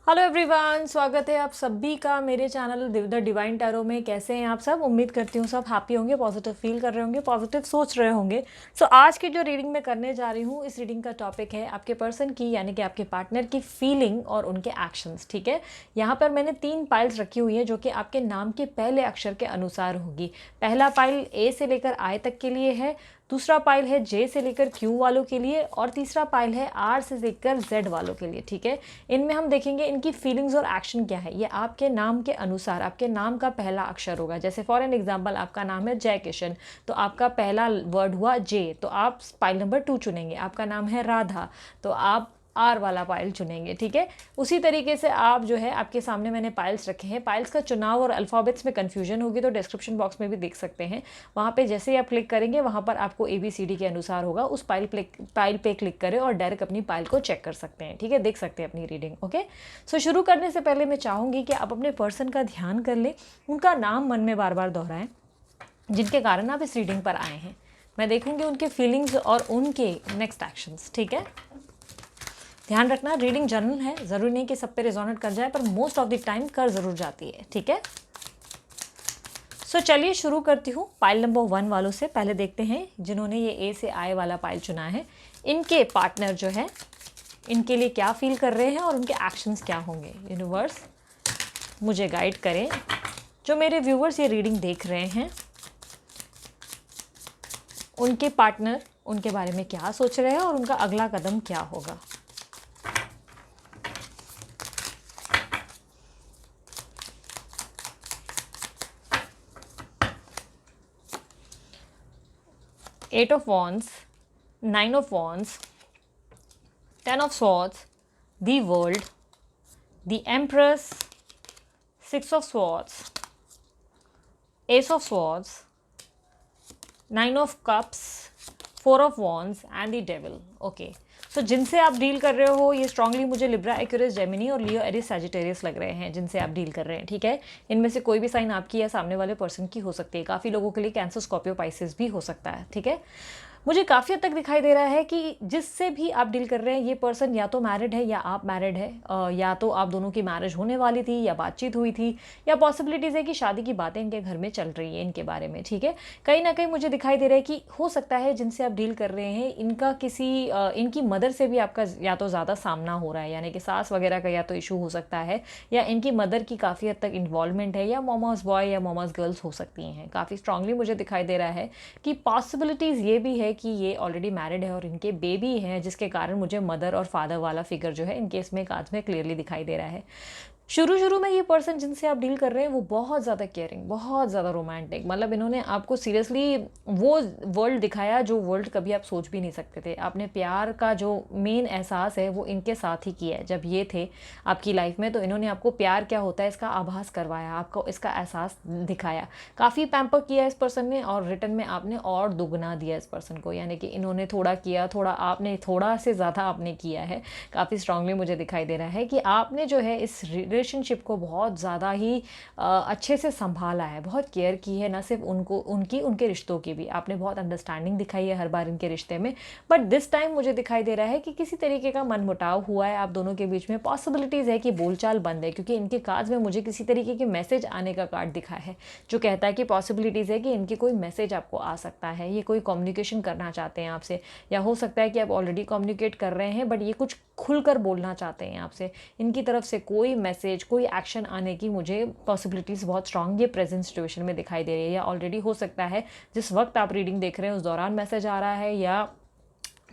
Hello everyone, स्वागत है आप सभी का मेरे चैनल द डिवाइन टैरो में। कैसे हैं आप सब? उम्मीद करती हूँ सब हैप्पी होंगे, पॉजिटिव फील कर रहे होंगे, पॉजिटिव सोच रहे होंगे। सो आज की जो रीडिंग मैं करने जा रही हूँ, इस रीडिंग का टॉपिक है आपके पर्सन की यानी कि आपके पार्टनर की फीलिंग और उनके एक्शंस। ठीक है, यहाँ पर मैंने 3 पाइल्स रखी हुई है जो कि आपके नाम के पहले अक्षर के अनुसार होगी। पहला पाइल ए से लेकर आई तक के लिए है, दूसरा पाइल है जे से लेकर क्यू वालों के लिए, और तीसरा पाइल है आर से लेकर जेड वालों के लिए। ठीक है, इनमें हम देखेंगे इनकी फीलिंग्स और एक्शन क्या है। ये आपके नाम के अनुसार आपके नाम का पहला अक्षर होगा। जैसे फॉर एन एग्जांपल आपका नाम है जय किशन, तो आपका पहला वर्ड हुआ जे, तो आप पाइल नंबर 2 चुनेंगे। आपका नाम है राधा, तो आप आर वाला पाइल चुनेंगे। ठीक है, उसी तरीके से आप जो है आपके सामने मैंने पाइल्स रखे हैं। पाइल्स का चुनाव और अल्फ़ाबेट्स में कन्फ्यूजन होगी तो डिस्क्रिप्शन बॉक्स में भी देख सकते हैं। वहाँ पे जैसे ही आप क्लिक करेंगे वहाँ पर आपको ABCD के अनुसार होगा। उस पाइल पे क्लिक करें और डायरेक्ट अपनी पाइल को चेक कर सकते हैं। ठीक है, देख सकते हैं अपनी रीडिंग। ओके, सो शुरू करने से पहले मैं चाहूँगी कि आप अपने पर्सन का ध्यान कर लें, उनका नाम मन में बार बार दोहराएं जिनके कारण आप इस रीडिंग पर आए हैं। मैं देखूँगी उनके फीलिंग्स और उनके नेक्स्ट एक्शंस। ठीक है, ध्यान रखना रीडिंग जनरल है, ज़रूरी नहीं कि सब पे रिजोनेट कर जाए, पर मोस्ट ऑफ द टाइम कर ज़रूर जाती है। ठीक है, सो चलिए शुरू करती हूँ पाइल नंबर 1 वालों से। पहले देखते हैं जिन्होंने ये ए से आई वाला पाइल चुना है, इनके पार्टनर जो है इनके लिए क्या फील कर रहे हैं और उनके एक्शंस क्या होंगे। यूनिवर्स मुझे गाइड करें। जो मेरे व्यूवर्स ये रीडिंग देख रहे हैं, उनके पार्टनर उनके बारे में क्या सोच रहे हैं और उनका अगला कदम क्या होगा। Eight of Wands, 9 of Wands, 10 of Swords, the World, the Empress, 6 of Swords, Ace of Swords, 9 of Cups, 4 of Wands and the Devil. Okay, सो जिनसे आप डील कर रहे हो ये स्ट्रांगली मुझे लिब्रा, एक्यूरियस, जेमिनी और लियो, एरिस, सैजिटेरियस लग रहे हैं जिनसे आप डील कर रहे हैं। ठीक है, इनमें से कोई भी साइन आपकी या सामने वाले पर्सन की हो सकती है। काफ़ी लोगों के लिए कैंसर, स्कॉर्पियो, पाइसेस भी हो सकता है। ठीक है, मुझे काफ़ी हद तक दिखाई दे रहा है कि जिससे भी आप डील कर रहे हैं ये पर्सन या तो मैरिड है या आप मैरिड है, या तो आप दोनों की मैरिज होने वाली थी या बातचीत हुई थी, या पॉसिबिलिटीज़ है कि शादी की बातें इनके घर में चल रही है इनके बारे में। ठीक है, कहीं ना कहीं मुझे दिखाई दे रहा है कि हो सकता है जिनसे आप डील कर रहे हैं इनका इनकी मदर से भी आपका या तो ज़्यादा सामना हो रहा है, यानी कि सास वगैरह का या तो इशू हो सकता है, या इनकी मदर की काफ़ी हद तक इन्वॉल्वमेंट है, या मोमोज बॉय या मोमोज गर्ल्स हो सकती हैं। काफ़ी स्ट्रांगली मुझे दिखाई दे रहा है कि पॉसिबिलिटीज़ ये भी है कि ये ऑलरेडी मैरिड है और इनके बेबी हैं, जिसके कारण मुझे मदर और फादर वाला फिगर जो है इनके इसमें कार्ड्स में क्लियरली दिखाई दे रहा है। शुरू में ये पर्सन जिनसे आप डील कर रहे हैं वो बहुत ज़्यादा केयरिंग, बहुत ज़्यादा रोमांटिक, मतलब इन्होंने आपको सीरियसली वो वर्ल्ड दिखाया जो वर्ल्ड कभी आप सोच भी नहीं सकते थे। आपने प्यार का जो मेन एहसास है वो इनके साथ ही किया है। जब ये थे आपकी लाइफ में तो इन्होंने आपको प्यार क्या होता है इसका आभास करवाया, आपको इसका एहसास दिखाया। काफ़ी पैम्पर किया इस पर्सन ने और रिटर्न में आपने और दुगना दिया इस पर्सन को, यानी कि इन्होंने थोड़ा किया, थोड़ा आपने, थोड़ा से ज़्यादा आपने किया है। काफ़ी स्ट्रांगली मुझे दिखाई दे रहा है कि आपने जो है इस रिलेशनशिप को बहुत ज़्यादा ही अच्छे से संभाला है, बहुत केयर की है, ना सिर्फ उनके रिश्तों की भी। आपने बहुत अंडरस्टैंडिंग दिखाई है हर बार इनके रिश्ते में। बट दिस टाइम मुझे दिखाई दे रहा है कि किसी तरीके का मनमुटाव हुआ है आप दोनों के बीच में। पॉसिबिलिटीज़ है कि बोलचाल बंद है, क्योंकि इनके कार्ड्स में मुझे किसी तरीके के मैसेज आने का कार्ड दिखा है जो कहता है कि पॉसिबिलिटीज़ है कि इनकी कोई मैसेज आपको आ सकता है, ये कोई कम्युनिकेशन करना चाहते हैं आपसे, या हो सकता है कि आप ऑलरेडी कम्युनिकेट कर रहे हैं बट ये कुछ खुलकर बोलना चाहते हैं आपसे। इनकी तरफ से कोई मैसेज, कोई एक्शन आने की मुझे पॉसिबिलिटीज़ बहुत स्ट्रांग ये प्रेजेंट सिचुएशन में दिखाई दे रही है। या ऑलरेडी हो सकता है जिस वक्त आप रीडिंग देख रहे हैं उस दौरान मैसेज आ रहा है, या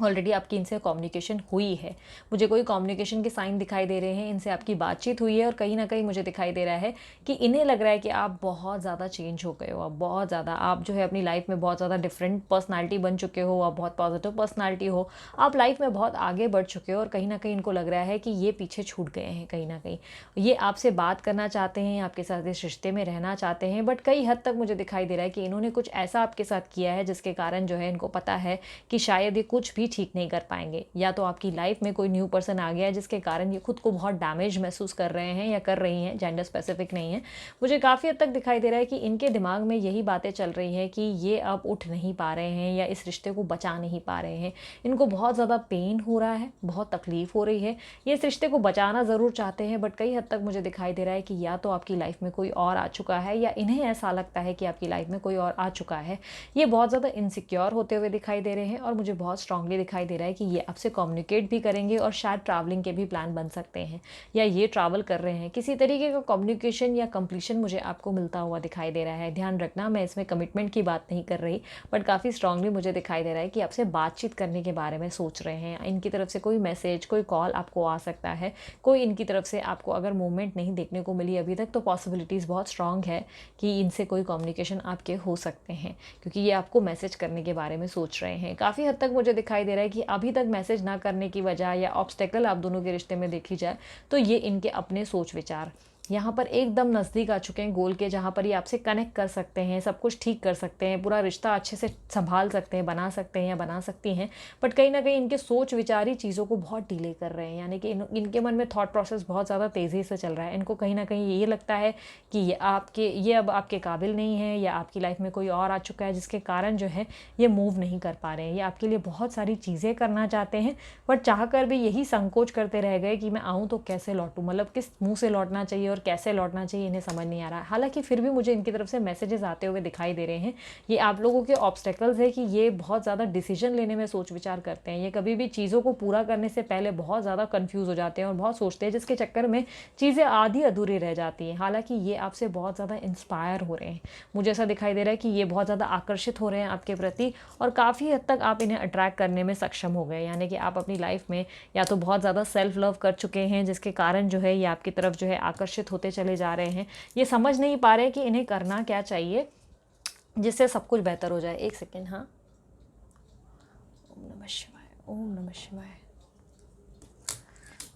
ऑलरेडी आपकी इनसे कम्युनिकेशन हुई है। मुझे कोई कम्युनिकेशन के साइन दिखाई दे रहे हैं, इनसे आपकी बातचीत हुई है, और कहीं ना कहीं मुझे दिखाई दे रहा है कि इन्हें लग रहा है कि आप बहुत ज़्यादा चेंज हो गए हो। आप बहुत ज़्यादा, आप जो है अपनी लाइफ में बहुत ज़्यादा डिफरेंट पर्सनालिटी बन चुके हो, आप बहुत पॉजिटिव पर्सनालिटी हो, आप लाइफ में बहुत आगे बढ़ चुके हो, और कहीं ना कहीं इनको लग रहा है कि ये पीछे छूट गए हैं। कहीं ना कहीं ये आपसे बात करना चाहते हैं, आपके साथ इस रिश्ते में रहना चाहते हैं, बट कई हद तक मुझे दिखाई दे रहा है कि इन्होंने कुछ ऐसा आपके साथ किया है जिसके कारण जो है इनको पता है कि शायद ये कुछ भी ठीक नहीं कर पाएंगे। या तो आपकी लाइफ में कोई न्यू पर्सन आ गया है जिसके कारण ये खुद को बहुत डैमेज महसूस कर रहे हैं या कर रही हैं, जेंडर स्पेसिफिक नहीं है। मुझे काफ़ी हद तक दिखाई दे रहा है कि इनके दिमाग में यही बातें चल रही हैं कि ये अब उठ नहीं पा रहे हैं या इस रिश्ते को बचा नहीं पा रहे हैं। इनको बहुत ज़्यादा पेन हो रहा है, बहुत तकलीफ हो रही है। ये इस रिश्ते को बचाना ज़रूर चाहते हैं, बट कई हद तक मुझे दिखाई दे रहा है कि या तो आपकी लाइफ में कोई और आ चुका है या इन्हें ऐसा लगता है कि आपकी लाइफ में कोई और आ चुका है। ये बहुत ज़्यादा इनसिक्योर होते हुए दिखाई दे रहे हैं और मुझे बहुत स्ट्रांगली दिखाई दे रहा है कि ये आपसे कम्युनिकेट भी करेंगे और शायद ट्रैवलिंग के भी प्लान बन सकते हैं या ये ट्रैवल कर रहे हैं। किसी तरीके का कम्युनिकेशन या कंप्लीशन मुझे आपको मिलता हुआ दिखाई दे रहा है। ध्यान रखना, मैं इसमें कमिटमेंट की बात नहीं कर रही, बट काफ़ी स्ट्रांगली मुझे दिखाई दे रहा है कि आपसे बातचीत करने के बारे में सोच रहे हैं। इनकी तरफ से कोई मैसेज, कोई कॉल आपको आ सकता है। कोई इनकी तरफ से आपको अगर मूवमेंट नहीं देखने को मिली अभी तक, तो पॉसिबिलिटीज़ बहुत स्ट्रांग है कि इनसे कोई कम्युनिकेशन आपके हो सकते हैं, क्योंकि ये आपको मैसेज करने के बारे में सोच रहे हैं। काफ़ी हद तक मुझे दिखाई दे रहा है कि अभी तक मैसेज ना करने की वजह या ऑब्स्टेकल आप दोनों के रिश्ते में देखी जाए तो ये इनके अपने सोच विचार यहाँ पर एकदम नज़दीक आ चुके हैं गोल के, जहाँ पर ये आपसे कनेक्ट कर सकते हैं, सब कुछ ठीक कर सकते हैं, पूरा रिश्ता अच्छे से संभाल सकते हैं, बना सकते हैं या बना सकती हैं। बट कहीं ना कहीं इनके सोच विचार ही चीज़ों को बहुत डिले कर रहे हैं, यानी कि इनके मन में थॉट प्रोसेस बहुत ज़्यादा तेज़ी से चल रहा है। इनको कहीं ना कहीं ये लगता है कि ये अब आपके काबिल नहीं है या आपकी लाइफ में कोई और आ चुका है, जिसके कारण जो है ये मूव नहीं कर पा रहे हैं। ये आपके लिए बहुत सारी चीज़ें करना चाहते हैं, बट चाह कर भी यही संकोच करते रह गए कि मैं आऊँ तो कैसे लौटूँ, मतलब किस मुँह से लौटना चाहिए और कैसे लौटना चाहिए, इन्हें समझ नहीं आ रहा है। हालांकि फिर भी मुझे इनकी तरफ से मैसेजेस आते हुए दिखाई दे रहे हैं। ये आप लोगों के ऑब्स्टेकल्स है कि ये बहुत ज़्यादा डिसीजन लेने में सोच विचार करते हैं। ये कभी भी चीज़ों को पूरा करने से पहले बहुत ज़्यादा कंफ्यूज हो जाते हैं और बहुत सोचते हैं, जिसके चक्कर में चीज़ें आधी अधूरी रह जाती हैं। हालांकि ये आपसे बहुत ज़्यादा इंस्पायर हो रहे हैं। मुझे ऐसा दिखाई दे रहा है कि ये बहुत ज़्यादा आकर्षित हो रहे हैं आपके प्रति और काफ़ी हद तक आप इन्हें अट्रैक्ट करने में सक्षम हो गए। यानी कि आप अपनी लाइफ में या तो बहुत ज़्यादा सेल्फ लव कर चुके हैं, जिसके कारण जो है ये आपकी तरफ जो है आकर्षित होते चले जा रहे हैं। ये समझ नहीं पा रहे कि इन्हें करना क्या चाहिए जिससे सब कुछ बेहतर हो जाए। एक सेकेंड, हाँ। ओम नमः शिवाय, ओम नमः शिवाय।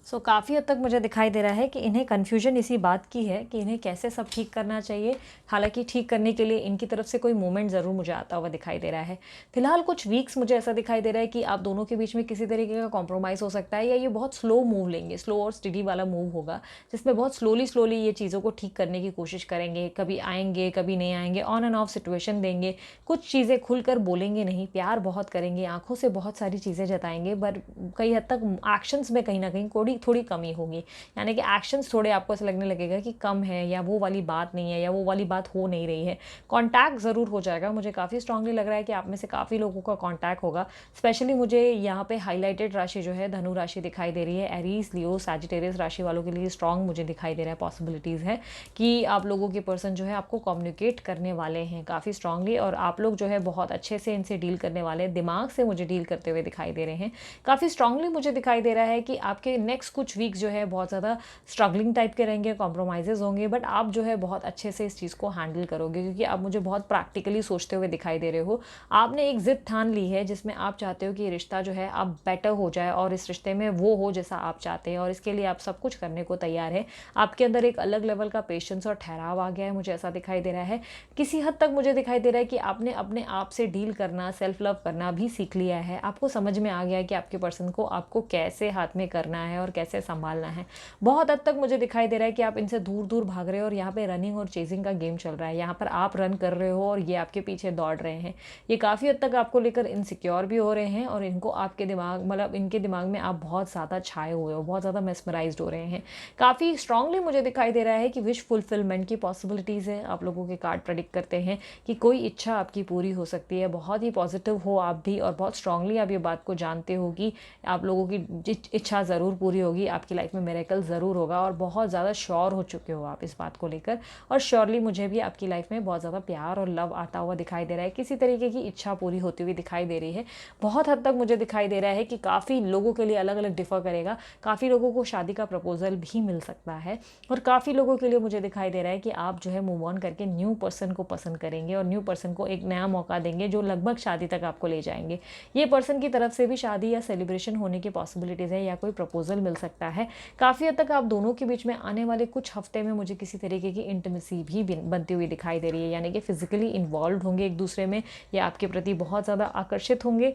सो काफ़ी हद तक मुझे दिखाई दे रहा है कि इन्हें कन्फ्यूजन इसी बात की है कि इन्हें कैसे सब ठीक करना चाहिए। हालांकि ठीक करने के लिए इनकी तरफ से कोई मूवमेंट ज़रूर मुझे आता हुआ दिखाई दे रहा है। फिलहाल कुछ वीक्स मुझे ऐसा दिखाई दे रहा है कि आप दोनों के बीच में किसी तरीके का कॉम्प्रोमाइज़ हो सकता है, या ये बहुत स्लो मूव लेंगे, स्लो और स्टडी वाला मूव होगा, जिसमें बहुत स्लोली ये चीज़ों को ठीक करने की कोशिश करेंगे। कभी आएंगे, कभी नहीं आएंगे, ऑन एंड ऑफ सिचुएशन देंगे, कुछ चीज़ें खुलकर बोलेंगे नहीं, प्यार बहुत करेंगे, आंखों से बहुत सारी चीज़ें जताएंगे, बट कई हद तक एक्शंस में कहीं ना कहीं थोड़ी कमी होगी। यानी कि एक्शंस थोड़े आपको ऐसा लगने लगेगा कि कम है, या वो वाली बात नहीं है, या वो वाली बात हो नहीं रही है। कॉन्टैक्ट ज़रूर हो जाएगा। मुझे काफ़ी स्ट्रांगली लग रहा है कि आप में से काफ़ी लोगों का कॉन्टैक्ट होगा। स्पेशली मुझे यहाँ पे हाईलाइटेड राशि जो है धनु राशि दिखाई दे रही है। एरीज, लियो, सैजिटेरियस राशि वालों के लिए स्ट्रांग मुझे दिखाई दे रहा है। पॉसिबिलिटीज़ है कि आप लोगों के पर्सन जो है आपको कम्युनिकेट करने वाले हैं काफ़ी स्ट्रांगली, और आप लोग जो है बहुत अच्छे से इनसे डील करने वाले हैं। दिमाग से मुझे डील करते हुए दिखाई दे रहे हैं। काफ़ी स्ट्रांगली मुझे दिखाई दे रहा है कि आपके नेक्स्ट कुछ वीक्स जो है बहुत ज़्यादा स्ट्रगलिंग टाइप के रहेंगे, कॉम्प्रोमाइज़ेस होंगे, बट आप जो है बहुत अच्छे से इस चीज़ को हैंडल करोगे, क्योंकि आप मुझे बहुत प्रैक्टिकली सोचते हुए दिखाई दे रहे हो। आपने एक जिद ठान ली है जिसमें आप चाहते हो कि ये रिश्ता जो है आप बेटर हो जाए और इस रिश्ते में वो हो जैसा आप चाहते हैं, और इसके लिए आप सब कुछ करने को तैयार है। आपके अंदर एक अलग लेवल का पेशेंस और ठहराव आ गया है, मुझे ऐसा दिखाई दे रहा है। किसी हद तक मुझे दिखाई दे रहा है कि आपने अपने आप से डील करना, सेल्फ लव करना भी सीख लिया है। आपको समझ में आ गया है कि आपके पर्सन को आपको कैसे हाथ में करना है और कैसे संभालना है। बहुत हद तक मुझे दिखाई दे रहा है कि आप इनसे दूर दूर भाग रहे हो और यहाँ पे रनिंग और चेजिंग का गेम चल रहा है। यहाँ पर आप रन कर रहे हो और ये आपके पीछे दौड़ रहे हैं। ये काफ़ी हद तक आपको लेकर इनसिक्योर भी हो रहे हैं, और इनको आपके दिमाग, मतलब इनके दिमाग में आप बहुत ज़्यादा छाए हुए हो, बहुत ज़्यादा मेस्मराइज्ड हो रहे हैं। काफ़ी स्ट्रांगली मुझे दिखाई दे रहा है कि विश फुलफिलमेंट की पॉसिबिलिटीज़ है। आप लोगों के कार्ड प्रेडिक्ट करते हैं कि कोई इच्छा आपकी पूरी हो सकती है। बहुत ही पॉजिटिव हो आप भी, और बहुत स्ट्रांगली आप ये बात को जानते हो कि आप लोगों की इच्छा ज़रूर पूरी होगी, आपकी लाइफ में मिरेकल ज़रूर होगा, और बहुत ज़्यादा श्योर हो चुके हो आप इस बात को लेकर। और श्योरली मुझे भी आपकी लाइफ में बहुत ज़्यादा प्यार और लव आता हुआ दिखाई दे रहा है। किसी तरीके की इच्छा पूरी होती हुई दिखाई दे रही है। बहुत हद तक मुझे दिखाई दे रहा है कि काफ़ी लोगों के लिए अलग अलग डिफ़र करेगा। काफ़ी लोगों को शादी का प्रपोजल भी मिल सकता है, और काफ़ी लोगों के लिए मुझे दिखाई दे रहा है कि आप जो है मूव ऑन करके न्यू पर्सन को पसंद करेंगे, और न्यू पर्सन को एक नया मौका देंगे जो लगभग शादी तक आपको ले जाएंगे। ये पर्सन की तरफ से भी शादी या सेलिब्रेशन होने की पॉसिबिलिटीज़ है, या कोई प्रपोजल मिल सकता है। काफ़ी हद तक आप दोनों के बीच में आने वाले कुछ हफ्ते में मुझे किसी तरीके की इंटीमेसी भी बनती हुई दिखाई दे रही है। यानी कि फिजिकली इन्वॉल्व होंगे एक दूसरे में, या आपके प्रति बहुत ज़्यादा आकर्षित होंगे,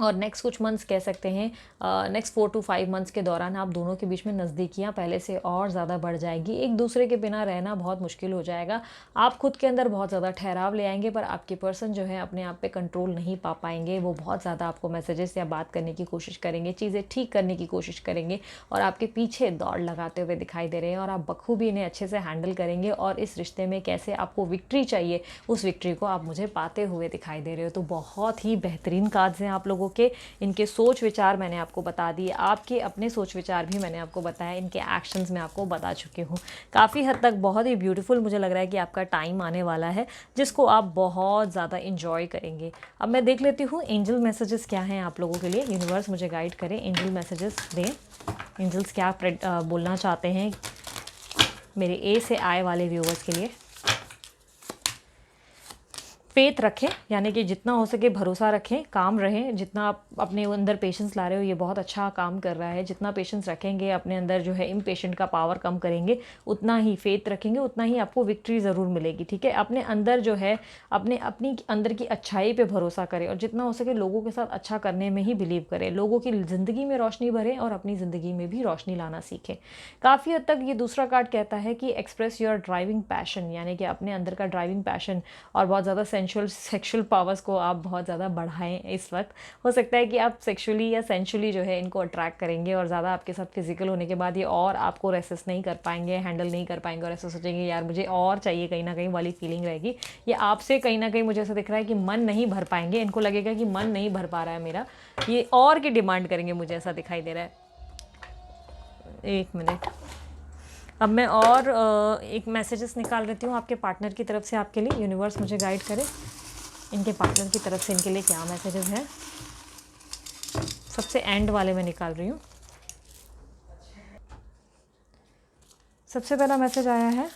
और नेक्स्ट कुछ मंथ्स कह सकते हैं, नेक्स्ट 4 to 5 मंथ्स के दौरान आप दोनों के बीच में नज़दीकियाँ पहले से और ज़्यादा बढ़ जाएगी। एक दूसरे के बिना रहना बहुत मुश्किल हो जाएगा। आप खुद के अंदर बहुत ज़्यादा ठहराव ले आएंगे, पर आपके पर्सन जो है अपने आप पे कंट्रोल नहीं पा पाएंगे। वो बहुत ज़्यादा आपको मैसेजेस या बात करने की कोशिश करेंगे, चीज़ें ठीक करने की कोशिश करेंगे और आपके पीछे दौड़ लगाते हुए दिखाई दे रहे हैं। और आप बखूबी इन्हें अच्छे से हैंडल करेंगे और इस रिश्ते में कैसे आपको विक्ट्री चाहिए, उस विक्ट्री को आप मुझे पाते हुए दिखाई दे रहे हो। तो बहुत ही बेहतरीन कार्ड्स हैं आप लोगों के। इनके सोच विचार मैंने आपको बता दिए, आपके अपने सोच विचार भी मैंने आपको बताया, इनके एक्शंस मैं आपको बता चुकी हूँ। काफ़ी हद तक बहुत ही ब्यूटीफुल मुझे लग रहा है कि आपका टाइम आने वाला है जिसको आप बहुत ज़्यादा इंजॉय करेंगे। अब मैं देख लेती हूँ एंजल मैसेजेस क्या हैं आप लोगों के लिए। यूनिवर्स मुझे गाइड करें, एंजल मैसेजेस दें। एंजल्स क्या बोलना चाहते हैं मेरे ए से आए वाले व्यूवर्स के लिए। फेथ रखें, यानी कि जितना हो सके भरोसा रखें, काम रहें। जितना आप अपने अंदर पेशेंस ला रहे हो ये बहुत अच्छा काम कर रहा है। जितना पेशेंस रखेंगे, अपने अंदर जो है इम्पेशेंट का पावर कम करेंगे, उतना ही फेथ रखेंगे, उतना ही आपको विक्ट्री ज़रूर मिलेगी। ठीक है, अपने अंदर जो है अपनी अंदर की अच्छाई पे भरोसा करें और जितना हो सके लोगों के साथ अच्छा करने में ही बिलीव करें। लोगों की ज़िंदगी में रोशनी भरें और अपनी ज़िंदगी में भी रोशनी लाना सीखें। काफ़ी हद तक ये दूसरा कार्ड कहता है कि एक्सप्रेस योर ड्राइविंग पैशन, यानी कि अपने अंदर का ड्राइविंग पैशन और बहुत ज़्यादा सेक्सुअल पावर्स को आप बहुत ज़्यादा बढ़ाएं। इस वक्त हो सकता है कि आप सेक्सुअली या सेंशुअली जो है इनको अट्रैक्ट करेंगे और ज़्यादा आपके साथ फिजिकल होने के बाद ये और आपको रेसिस्ट नहीं कर पाएंगे, हैंडल नहीं कर पाएंगे और ऐसा सोचेंगे यार मुझे और चाहिए, कहीं ना कहीं वाली फीलिंग रहेगी। ये आपसे कहीं ना कहीं मुझे ऐसा दिख रहा है कि मन नहीं भर पाएंगे, इनको लगेगा कि मन नहीं भर पा रहा है मेरा, ये और की डिमांड करेंगे, मुझे ऐसा दिखाई दे रहा है। एक मिनट, अब मैं और एक मैसेजेस निकाल लेती हूँ आपके पार्टनर की तरफ से आपके लिए। यूनिवर्स मुझे गाइड करे इनके पार्टनर की तरफ से इनके लिए क्या मैसेजेस हैं। सबसे एंड वाले में निकाल रही हूँ। सबसे पहला मैसेज आया है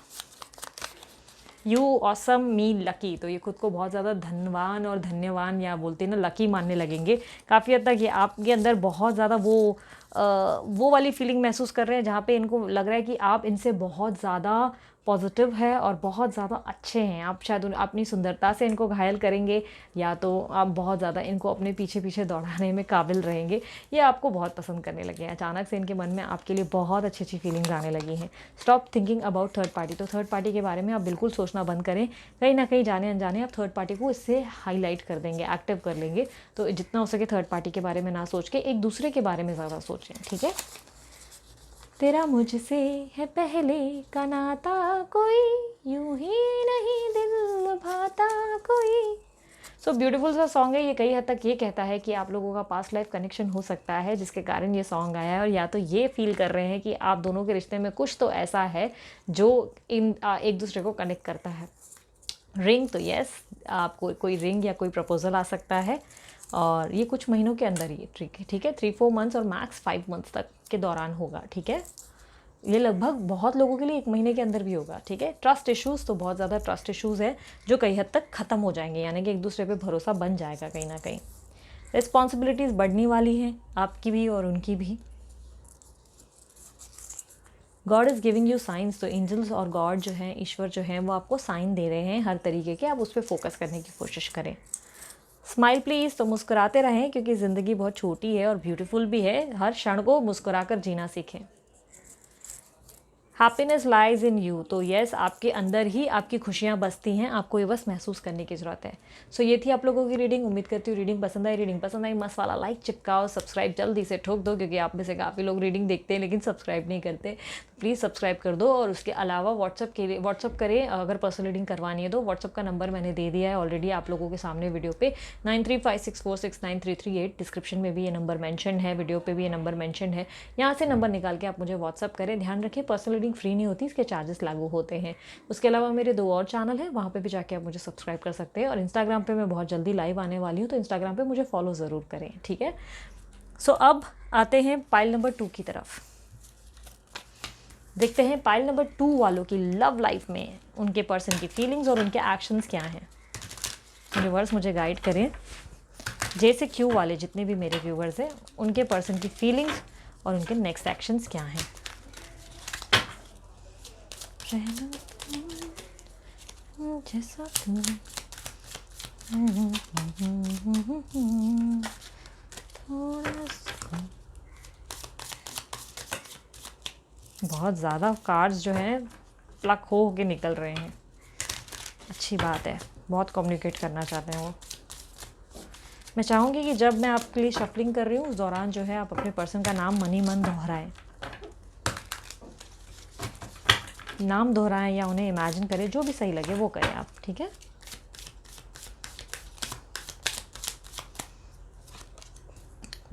यू ऑसम मी लकी। तो ये खुद को बहुत ज़्यादा धनवान और धन्यवान या बोलते हैं ना लकी मानने लगेंगे। काफ़ी हद तक ये आपके अंदर बहुत ज़्यादा वो वाली फीलिंग महसूस कर रहे हैं जहाँ पे इनको लग रहा है कि आप इनसे बहुत ज़्यादा पॉजिटिव है और बहुत ज़्यादा अच्छे हैं। आप शायद अपनी सुंदरता से इनको घायल करेंगे या तो आप बहुत ज़्यादा इनको अपने पीछे पीछे दौड़ाने में काबिल रहेंगे। ये आपको बहुत पसंद करने लगे हैं। अचानक से इनके मन में आपके लिए बहुत अच्छी अच्छी फीलिंग्स आने लगी हैं। Stop thinking about third party. तो थर्ड पार्टी के बारे में आप बिल्कुल सोचना बंद करें। कहीं ना कहीं जाने अनजाने आप थर्ड पार्टी को इससे हाईलाइट कर देंगे, एक्टिव कर लेंगे। तो जितना हो सके थर्ड पार्टी के बारे में ना सोच के एक दूसरे के बारे में ज़्यादा सोचें। ठीक है, तेरा मुझसे है पहले का नाता, कोई यूं ही नहीं दिल भाता कोई। सो ब्यूटीफुल सा सॉन्ग है ये। कई हद तक ये कहता है कि आप लोगों का पास्ट लाइफ कनेक्शन हो सकता है जिसके कारण ये सॉन्ग आया है। और या तो ये फील कर रहे हैं कि आप दोनों के रिश्ते में कुछ तो ऐसा है जो एक दूसरे को कनेक्ट करता है। रिंग, तो यस, आपको कोई रिंग या कोई प्रपोजल आ सकता है और ये कुछ महीनों के अंदर ही ठीक है 3-4 मंथ्स और मैक्स 5 मंथ्स तक के दौरान होगा। ठीक है, ये लगभग बहुत लोगों के लिए 1 महीने के अंदर भी होगा। ठीक है, ट्रस्ट इश्यूज़, तो बहुत ज़्यादा ट्रस्ट इश्यूज़ है जो कई हद तक ख़त्म हो जाएंगे, यानी कि एक दूसरे पे भरोसा बन जाएगा कहीं ना कहीं। रिस्पॉन्सिबिलिटीज़ बढ़ने वाली हैं आपकी भी और उनकी भी। God is giving you science. तो एंजल्स और गॉड जो हैं, ईश्वर जो हैं, वो आपको साइन दे रहे हैं हर तरीके के। आप उस पर फोकस करने की कोशिश करें। Smile please. तो मुस्कुराते रहें क्योंकि ज़िंदगी बहुत छोटी है और ब्यूटीफुल भी है। हर क्षण को मुस्कुराकर जीना सीखें। Happiness lies in you. तो येस, आपके अंदर ही आपकी खुशियाँ बसती हैं, आपको ये बस महसूस करने की ज़रूरत है। सो ये थी आप लोगों की रीडिंग। उम्मीद करती हूँ रीडिंग पसंद आई मस्त वाला लाइक चिपकाओ, सब्सक्राइब जल्दी से ठोक दो क्योंकि आप में से काफ़ी लोग रीडिंग देखते हैं लेकिन सब्सक्राइब नहीं करते। प्लीज़ सब्सक्राइब कर दो। और उसके अलावा व्हाट्सअप करें अगर पर्सनल रीडिंग करवानी है तो व्हाट्सअप का नंबर मैंने दे दिया है ऑलरेडी आप लोगों के सामने वीडियो पे 9356469338। डिस्क्रिप्शन में भी ये नंबर मेंशन है, वीडियो पे भी ये नंबर मेंशन है। यहाँ से नंबर निकाल के आप मुझे व्हाट्सअप करें। ध्यान रखें पर्सनल रीडिंग फ्री नहीं होती, इसके चार्जेस लागू होते हैं। उसके अलावा मेरे 2 और चैनल है, वहाँ पे भी जाके आप मुझे सब्सक्राइब कर सकते हैं। और इंस्टाग्राम पे मैं बहुत जल्दी लाइव आने वाली हूँ तो इंस्टाग्राम पे मुझे फॉलो ज़रूर करें। ठीक है, सो अब आते हैं पाइल नंबर 2 की तरफ। देखते हैं पाइल नंबर 2 वालों की लव लाइफ में उनके पर्सन की फीलिंग्स और उनके एक्शंस क्या हैं। यूनिवर्स मुझे गाइड करें। जे से क्यू वाले जितने भी मेरे व्यूवर्स हैं उनके पर्सन की फीलिंग्स और उनके नेक्स्ट एक्शंस क्या हैं। बहुत ज़्यादा कार्ड्स जो हैं प्लक हो के निकल रहे हैं, अच्छी बात है, बहुत कम्युनिकेट करना चाहते हैं वो। मैं चाहूँगी कि जब मैं आपके लिए शफलिंग कर रही हूँ उस दौरान जो है आप अपने पर्सन का नाम मन ही मन दोहराएं, नाम दोहराएं या उन्हें इमेजिन करें, जो भी सही लगे वो करें आप, ठीक है।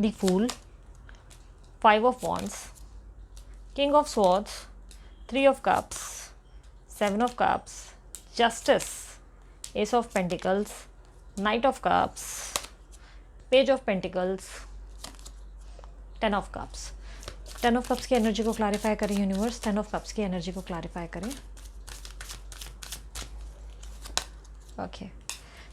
The fool, 5 of wands, king of swords, 3 of cups, 7 of cups, justice, ace of pentacles, knight of cups, page of pentacles, 10 of cups। 10 of cups की एनर्जी को क्लैरिफाई करें यूनिवर्स, 10 of cups की एनर्जी को clarify करें। Okay,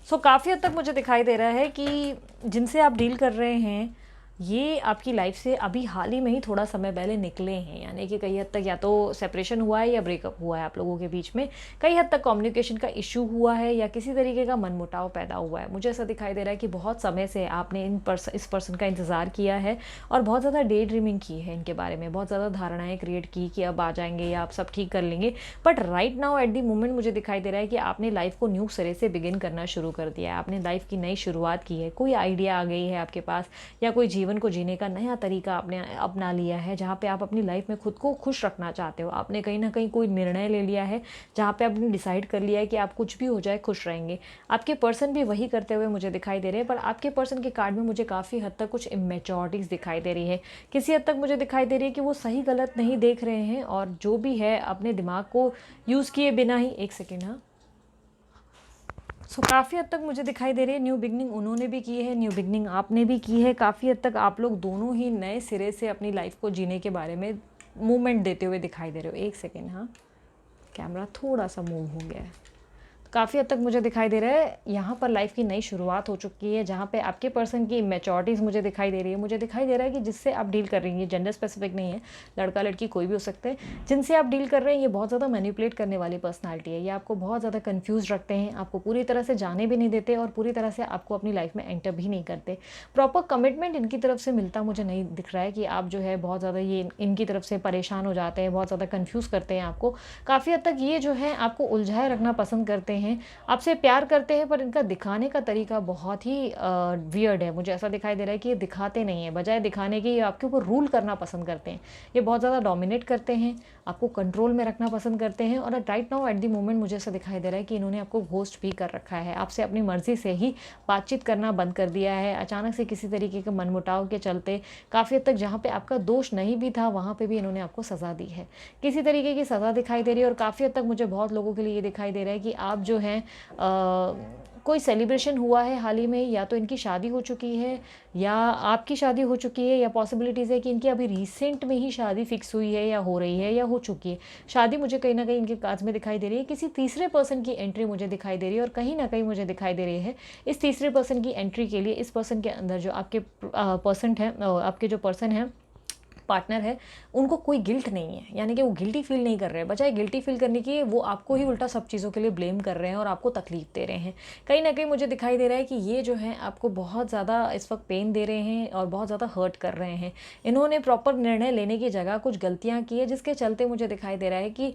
सो काफ़ी हद तक मुझे दिखाई दे रहा है कि जिनसे आप डील कर रहे हैं ये आपकी लाइफ से अभी हाल ही में ही थोड़ा समय पहले निकले हैं, यानी कि कई हद तक या तो सेपरेशन हुआ है या ब्रेकअप हुआ है आप लोगों के बीच में, कई हद तक कम्युनिकेशन का इशू हुआ है या किसी तरीके का मनमुटाव पैदा हुआ है। मुझे ऐसा दिखाई दे रहा है कि बहुत समय से आपने इस पर्सन का इंतज़ार किया है और बहुत ज़्यादा डे ड्रीमिंग की है इनके बारे में, बहुत ज़्यादा धारणाएँ क्रिएट की कि अब आ जाएंगे या आप सब ठीक कर लेंगे, but right now at the moment मुझे दिखाई दे रहा है कि आपने लाइफ को न्यू सिरे से बिगिन करना शुरू कर दिया है, आपने लाइफ की नई शुरुआत की है, कोई आइडिया आ गई है आपके पास या कोई जीवन को जीने का नया तरीका आपने अपना लिया है जहाँ पे आप अपनी लाइफ में खुद को खुश रखना चाहते हो। आपने कहीं ना कहीं कोई निर्णय ले लिया है जहाँ पे आपने डिसाइड कर लिया है कि आप कुछ भी हो जाए खुश रहेंगे। आपके पर्सन भी वही करते हुए मुझे दिखाई दे रहे हैं, पर आपके पर्सन के कार्ड में मुझे काफ़ी हद तक कुछ इमेच्योरिटीज़ दिखाई दे रही है। किसी हद तक मुझे दिखाई दे रही है कि वो सही गलत नहीं देख रहे हैं और जो भी है अपने दिमाग को यूज़ किए बिना ही, एक सेकेंड, हाँ, सो काफ़ी हद तक मुझे दिखाई दे रही है न्यू बिगनिंग उन्होंने भी की है, न्यू बिगनिंग आपने भी की है। काफ़ी हद तक आप लोग दोनों ही नए सिरे से अपनी लाइफ को जीने के बारे में मूवमेंट देते हुए दिखाई दे रहे हो। एक सेकेंड, हाँ, कैमरा थोड़ा सा मूव हो गया है। काफ़ी हद तक मुझे दिखाई दे रहा है यहाँ पर लाइफ की नई शुरुआत हो चुकी है जहाँ पे आपके पर्सन की मैच्योरिटीज़ मुझे दिखाई दे रही है। मुझे दिखाई दे रहा है कि जिससे आप डील कर रही हैं, जेंडर स्पेसिफिक नहीं है, लड़का लड़की कोई भी हो सकते हैं, जिनसे आप डील कर रहे हैं ये बहुत ज़्यादा मैनिपुलेट करने वाली पर्सनालिटी है। ये आपको बहुत ज़्यादा कन्फ्यूज रखते हैं, आपको पूरी तरह से जाने भी नहीं देते और पूरी तरह से आपको अपनी लाइफ में एंटर भी नहीं करते। प्रॉपर कमिटमेंट इनकी तरफ से मिलता मुझे नहीं दिख रहा है कि आप जो है बहुत ज़्यादा ये इनकी तरफ से परेशान हो जाते हैं, बहुत ज़्यादा कन्फ्यूज़ करते हैं आपको। काफ़ी हद तक ये जो है आपको उलझाए रखना पसंद करते हैं, आपसे प्यार करते हैं, पर इनका दिखाने का तरीका बहुत ही वियर्ड है। मुझे ऐसा दिखाई दे रहा है कि ये दिखाते नहीं है, बजाय दिखाने के ये आपके ऊपर रूल करना पसंद करते हैं। ये बहुत ज़्यादा डोमिनेट करते हैं, आपको कंट्रोल में रखना पसंद करते हैं और right now at the moment मुझे ऐसा दिखाई दे रहा है कि इन्होंने आपको घोस्ट भी कर रखा है, आपसे अपनी मर्जी से ही बातचीत करना बंद कर दिया है। अचानक से किसी तरीके के मनमुटाव के चलते काफ़ी हद तक जहाँ पे आपका दोष नहीं भी था वहाँ पे भी इन्होंने आपको सज़ा दी है, किसी तरीके की सज़ा दिखाई दे रही है। और काफ़ी हद तक मुझे बहुत लोगों के लिए ये दिखाई दे रहा है कि आप जो हैं कोई सेलिब्रेशन हुआ है हाल ही में, या तो इनकी शादी हो चुकी है या आपकी शादी हो चुकी है, या पॉसिबिलिटीज़ है कि इनकी अभी रिसेंट में ही शादी फिक्स हुई है या हो रही है या हो चुकी है। शादी मुझे कहीं ना कहीं इनके कार्ड्स में दिखाई दे रही है। किसी तीसरे पर्सन की एंट्री मुझे दिखाई दे रही है और कहीं ना कहीं मुझे दिखाई दे रही है इस तीसरे पर्सन की एंट्री के लिए इस पर्सन के अंदर जो आपके पर्सन है, आपके जो पर्सन है, पार्टनर है, उनको कोई गिल्ट नहीं है, यानी कि वो गिल्टी फील नहीं कर रहे हैं। बजाय गिल्टी फील करने की वो आपको ही उल्टा सब चीज़ों के लिए ब्लेम कर रहे हैं और आपको तकलीफ दे रहे हैं। कहीं ना कहीं मुझे दिखाई दे रहा है कि ये जो है आपको बहुत ज़्यादा इस वक्त पेन दे रहे हैं और बहुत ज़्यादा हर्ट कर रहे हैं। इन्होंने प्रॉपर निर्णय लेने की जगह कुछ गलतियाँ की है जिसके चलते मुझे दिखाई दे रहा है कि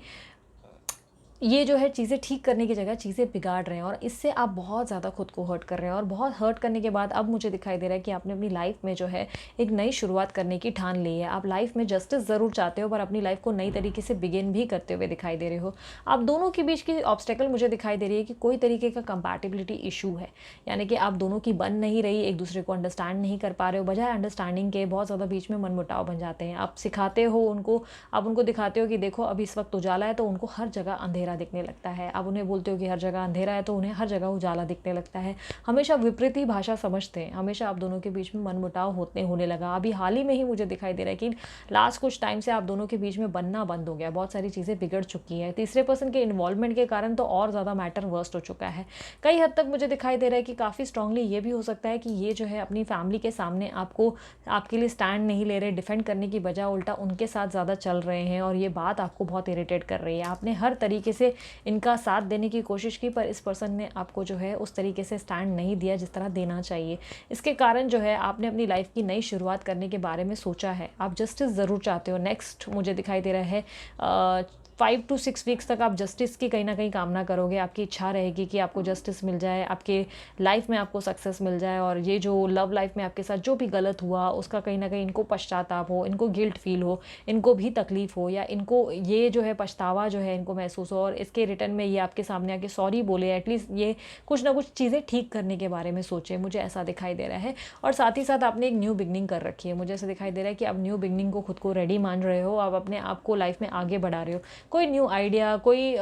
ये जो है चीज़ें ठीक करने की जगह चीज़ें बिगाड़ रहे हैं और इससे आप बहुत ज़्यादा खुद को हर्ट कर रहे हैं। और बहुत हर्ट करने के बाद अब मुझे दिखाई दे रहा है कि आपने अपनी लाइफ में जो है एक नई शुरुआत करने की ठान ली है। आप लाइफ में जस्टिस ज़रूर चाहते हो पर अपनी लाइफ को नई तरीके से बिगिन भी करते हुए दिखाई दे रहे हो। आप दोनों के बीच की ऑब्स्टेकल मुझे दिखाई दे रही है कि कोई तरीके का कंपैटिबिलिटी इशू है, यानी कि आप दोनों की बन नहीं रही, एक दूसरे को अंडरस्टैंड नहीं कर पा रहे हो। बजाय अंडरस्टैंडिंग के बहुत ज़्यादा बीच में मनमुटाव बन जाते हैं। आप सिखाते हो उनको, आप उनको दिखाते हो कि देखो अभी इस वक्त उजाला है, तो उनको हर जगह अंधेरा दिखने लगता है। आप उन्हें बोलते हो कि हर जगह अंधेरा है, तो उन्हें हर जगह उजाला दिखने लगता है। हमेशा विपरीत ही भाषा समझते हैं, हमेशा आप दोनों के बीच में मनमुटाव होने लगा। अभी हाल ही में ही मुझे दिखाई दे रहा है कि लास्ट कुछ टाइम से आप दोनों के बीच में बनना बंद हो गया, बहुत सारी चीज़ें बिगड़ चुकी है। तीसरे पर्सन के इन्वॉल्वमेंट के कारण तो और ज़्यादा मैटर वर्स्ट हो चुका है। कई हद तक मुझे दिखाई दे रहा है कि काफ़ी स्ट्रांगली ये भी हो सकता है कि ये जो है अपनी फैमिली के सामने आपके लिए स्टैंड नहीं ले रहे, डिफेंड करने की बजाय उल्टा उनके साथ ज़्यादा चल रहे हैं और ये बात आपको बहुत इरिटेट कर रही है। आपने हर तरीके से इनका साथ देने की कोशिश की, पर इस पर्सन ने आपको जो है उस तरीके से स्टैंड नहीं दिया जिस तरह देना चाहिए। इसके कारण जो है आपने अपनी लाइफ की नई शुरुआत करने के बारे में सोचा है। आप जस्टिस ज़रूर चाहते हो। नेक्स्ट मुझे दिखाई दे रहा है 5 to 6 वीक्स तक आप जस्टिस की कहीं ना कहीं कामना करोगे। आपकी इच्छा रहेगी कि आपको जस्टिस मिल जाए, आपके लाइफ में आपको सक्सेस मिल जाए, और ये जो लव लाइफ में आपके साथ जो भी गलत हुआ उसका कहीं ना कहीं इनको पश्चाताप हो, इनको गिल्ट फील हो, इनको भी तकलीफ हो, या इनको ये जो है पछतावा जो है इनको महसूस हो, और इसके रिटर्न में ये आपके सामने आके सॉरी बोले, एटलीस्ट ये कुछ ना कुछ चीज़ें ठीक करने के बारे में सोचे। मुझे ऐसा दिखाई दे रहा है। और साथ ही साथ आपने एक न्यू बिगनिंग कर रखी है। मुझे ऐसा दिखाई दे रहा है कि आप न्यू बिगनिंग को खुद को रेडी मान रहे हो, आप अपने आप को लाइफ में आगे बढ़ा रहे हो। कोई न्यू आइडिया, कोई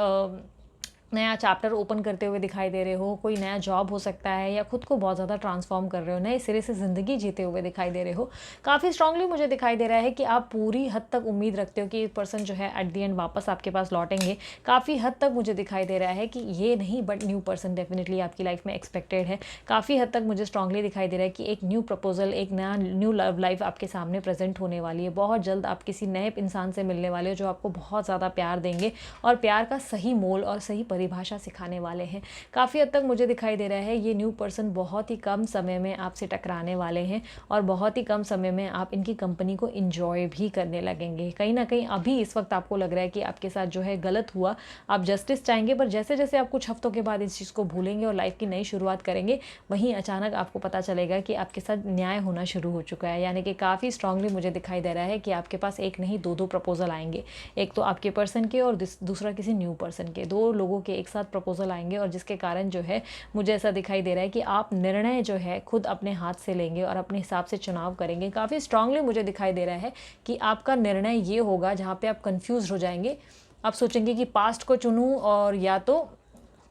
नया चैप्टर ओपन करते हुए दिखाई दे रहे हो, कोई नया जॉब हो सकता है, या खुद को बहुत ज़्यादा ट्रांसफॉर्म कर रहे हो, नए सिरे से ज़िंदगी जीते हुए दिखाई दे रहे हो। काफ़ी स्ट्रांगली मुझे दिखाई दे रहा है कि आप पूरी हद तक उम्मीद रखते हो कि ये पर्सन जो है एट द एंड वापस आपके पास लौटेंगे। काफ़ी हद तक मुझे दिखाई दे रहा है कि ये नहीं बट न्यू पर्सन डेफिनेटली आपकी लाइफ में एक्सपेक्टेड है। काफ़ी हद तक मुझे स्ट्रांगली दिखाई दे रहा है कि एक न्यू प्रपोजल, एक नया न्यू लव लाइफ आपके सामने प्रेजेंट होने वाली है। बहुत जल्द आप किसी नए इंसान से मिलने वाले हो जो आपको बहुत ज़्यादा प्यार देंगे और प्यार का सही मोल और सही परिभाषा सिखाने वाले हैं। काफ़ी हद तक मुझे दिखाई दे रहा है ये न्यू पर्सन बहुत ही कम समय में आपसे टकराने वाले हैं, और बहुत ही कम समय में आप इनकी कंपनी को इंजॉय भी करने लगेंगे। कहीं ना कहीं अभी इस वक्त आपको लग रहा है कि आपके साथ जो है गलत हुआ, आप जस्टिस चाहेंगे, पर जैसे जैसे आप कुछ हफ्तों के बाद इस चीज़ को भूलेंगे और लाइफ की नई शुरुआत करेंगे, वहीं अचानक आपको पता चलेगा कि आपके साथ न्याय होना शुरू हो चुका है। यानी कि काफ़ी स्ट्रांगली मुझे दिखाई दे रहा है कि आपके पास एक नहीं दो प्रपोजल आएंगे। एक तो आपके पर्सन के और दूसरा किसी न्यू पर्सन के। दो लोगों के एक साथ प्रपोजल आएंगे, और जिसके कारण जो है मुझे ऐसा दिखाई दे रहा है कि आप निर्णय जो है खुद अपने हाथ से लेंगे और अपने हिसाब से चुनाव करेंगे। काफ़ी स्ट्रांगली मुझे दिखाई दे रहा है कि आपका निर्णय ये होगा जहाँ पे आप कंफ्यूज हो जाएंगे। आप सोचेंगे कि पास्ट को चुनूं और या तो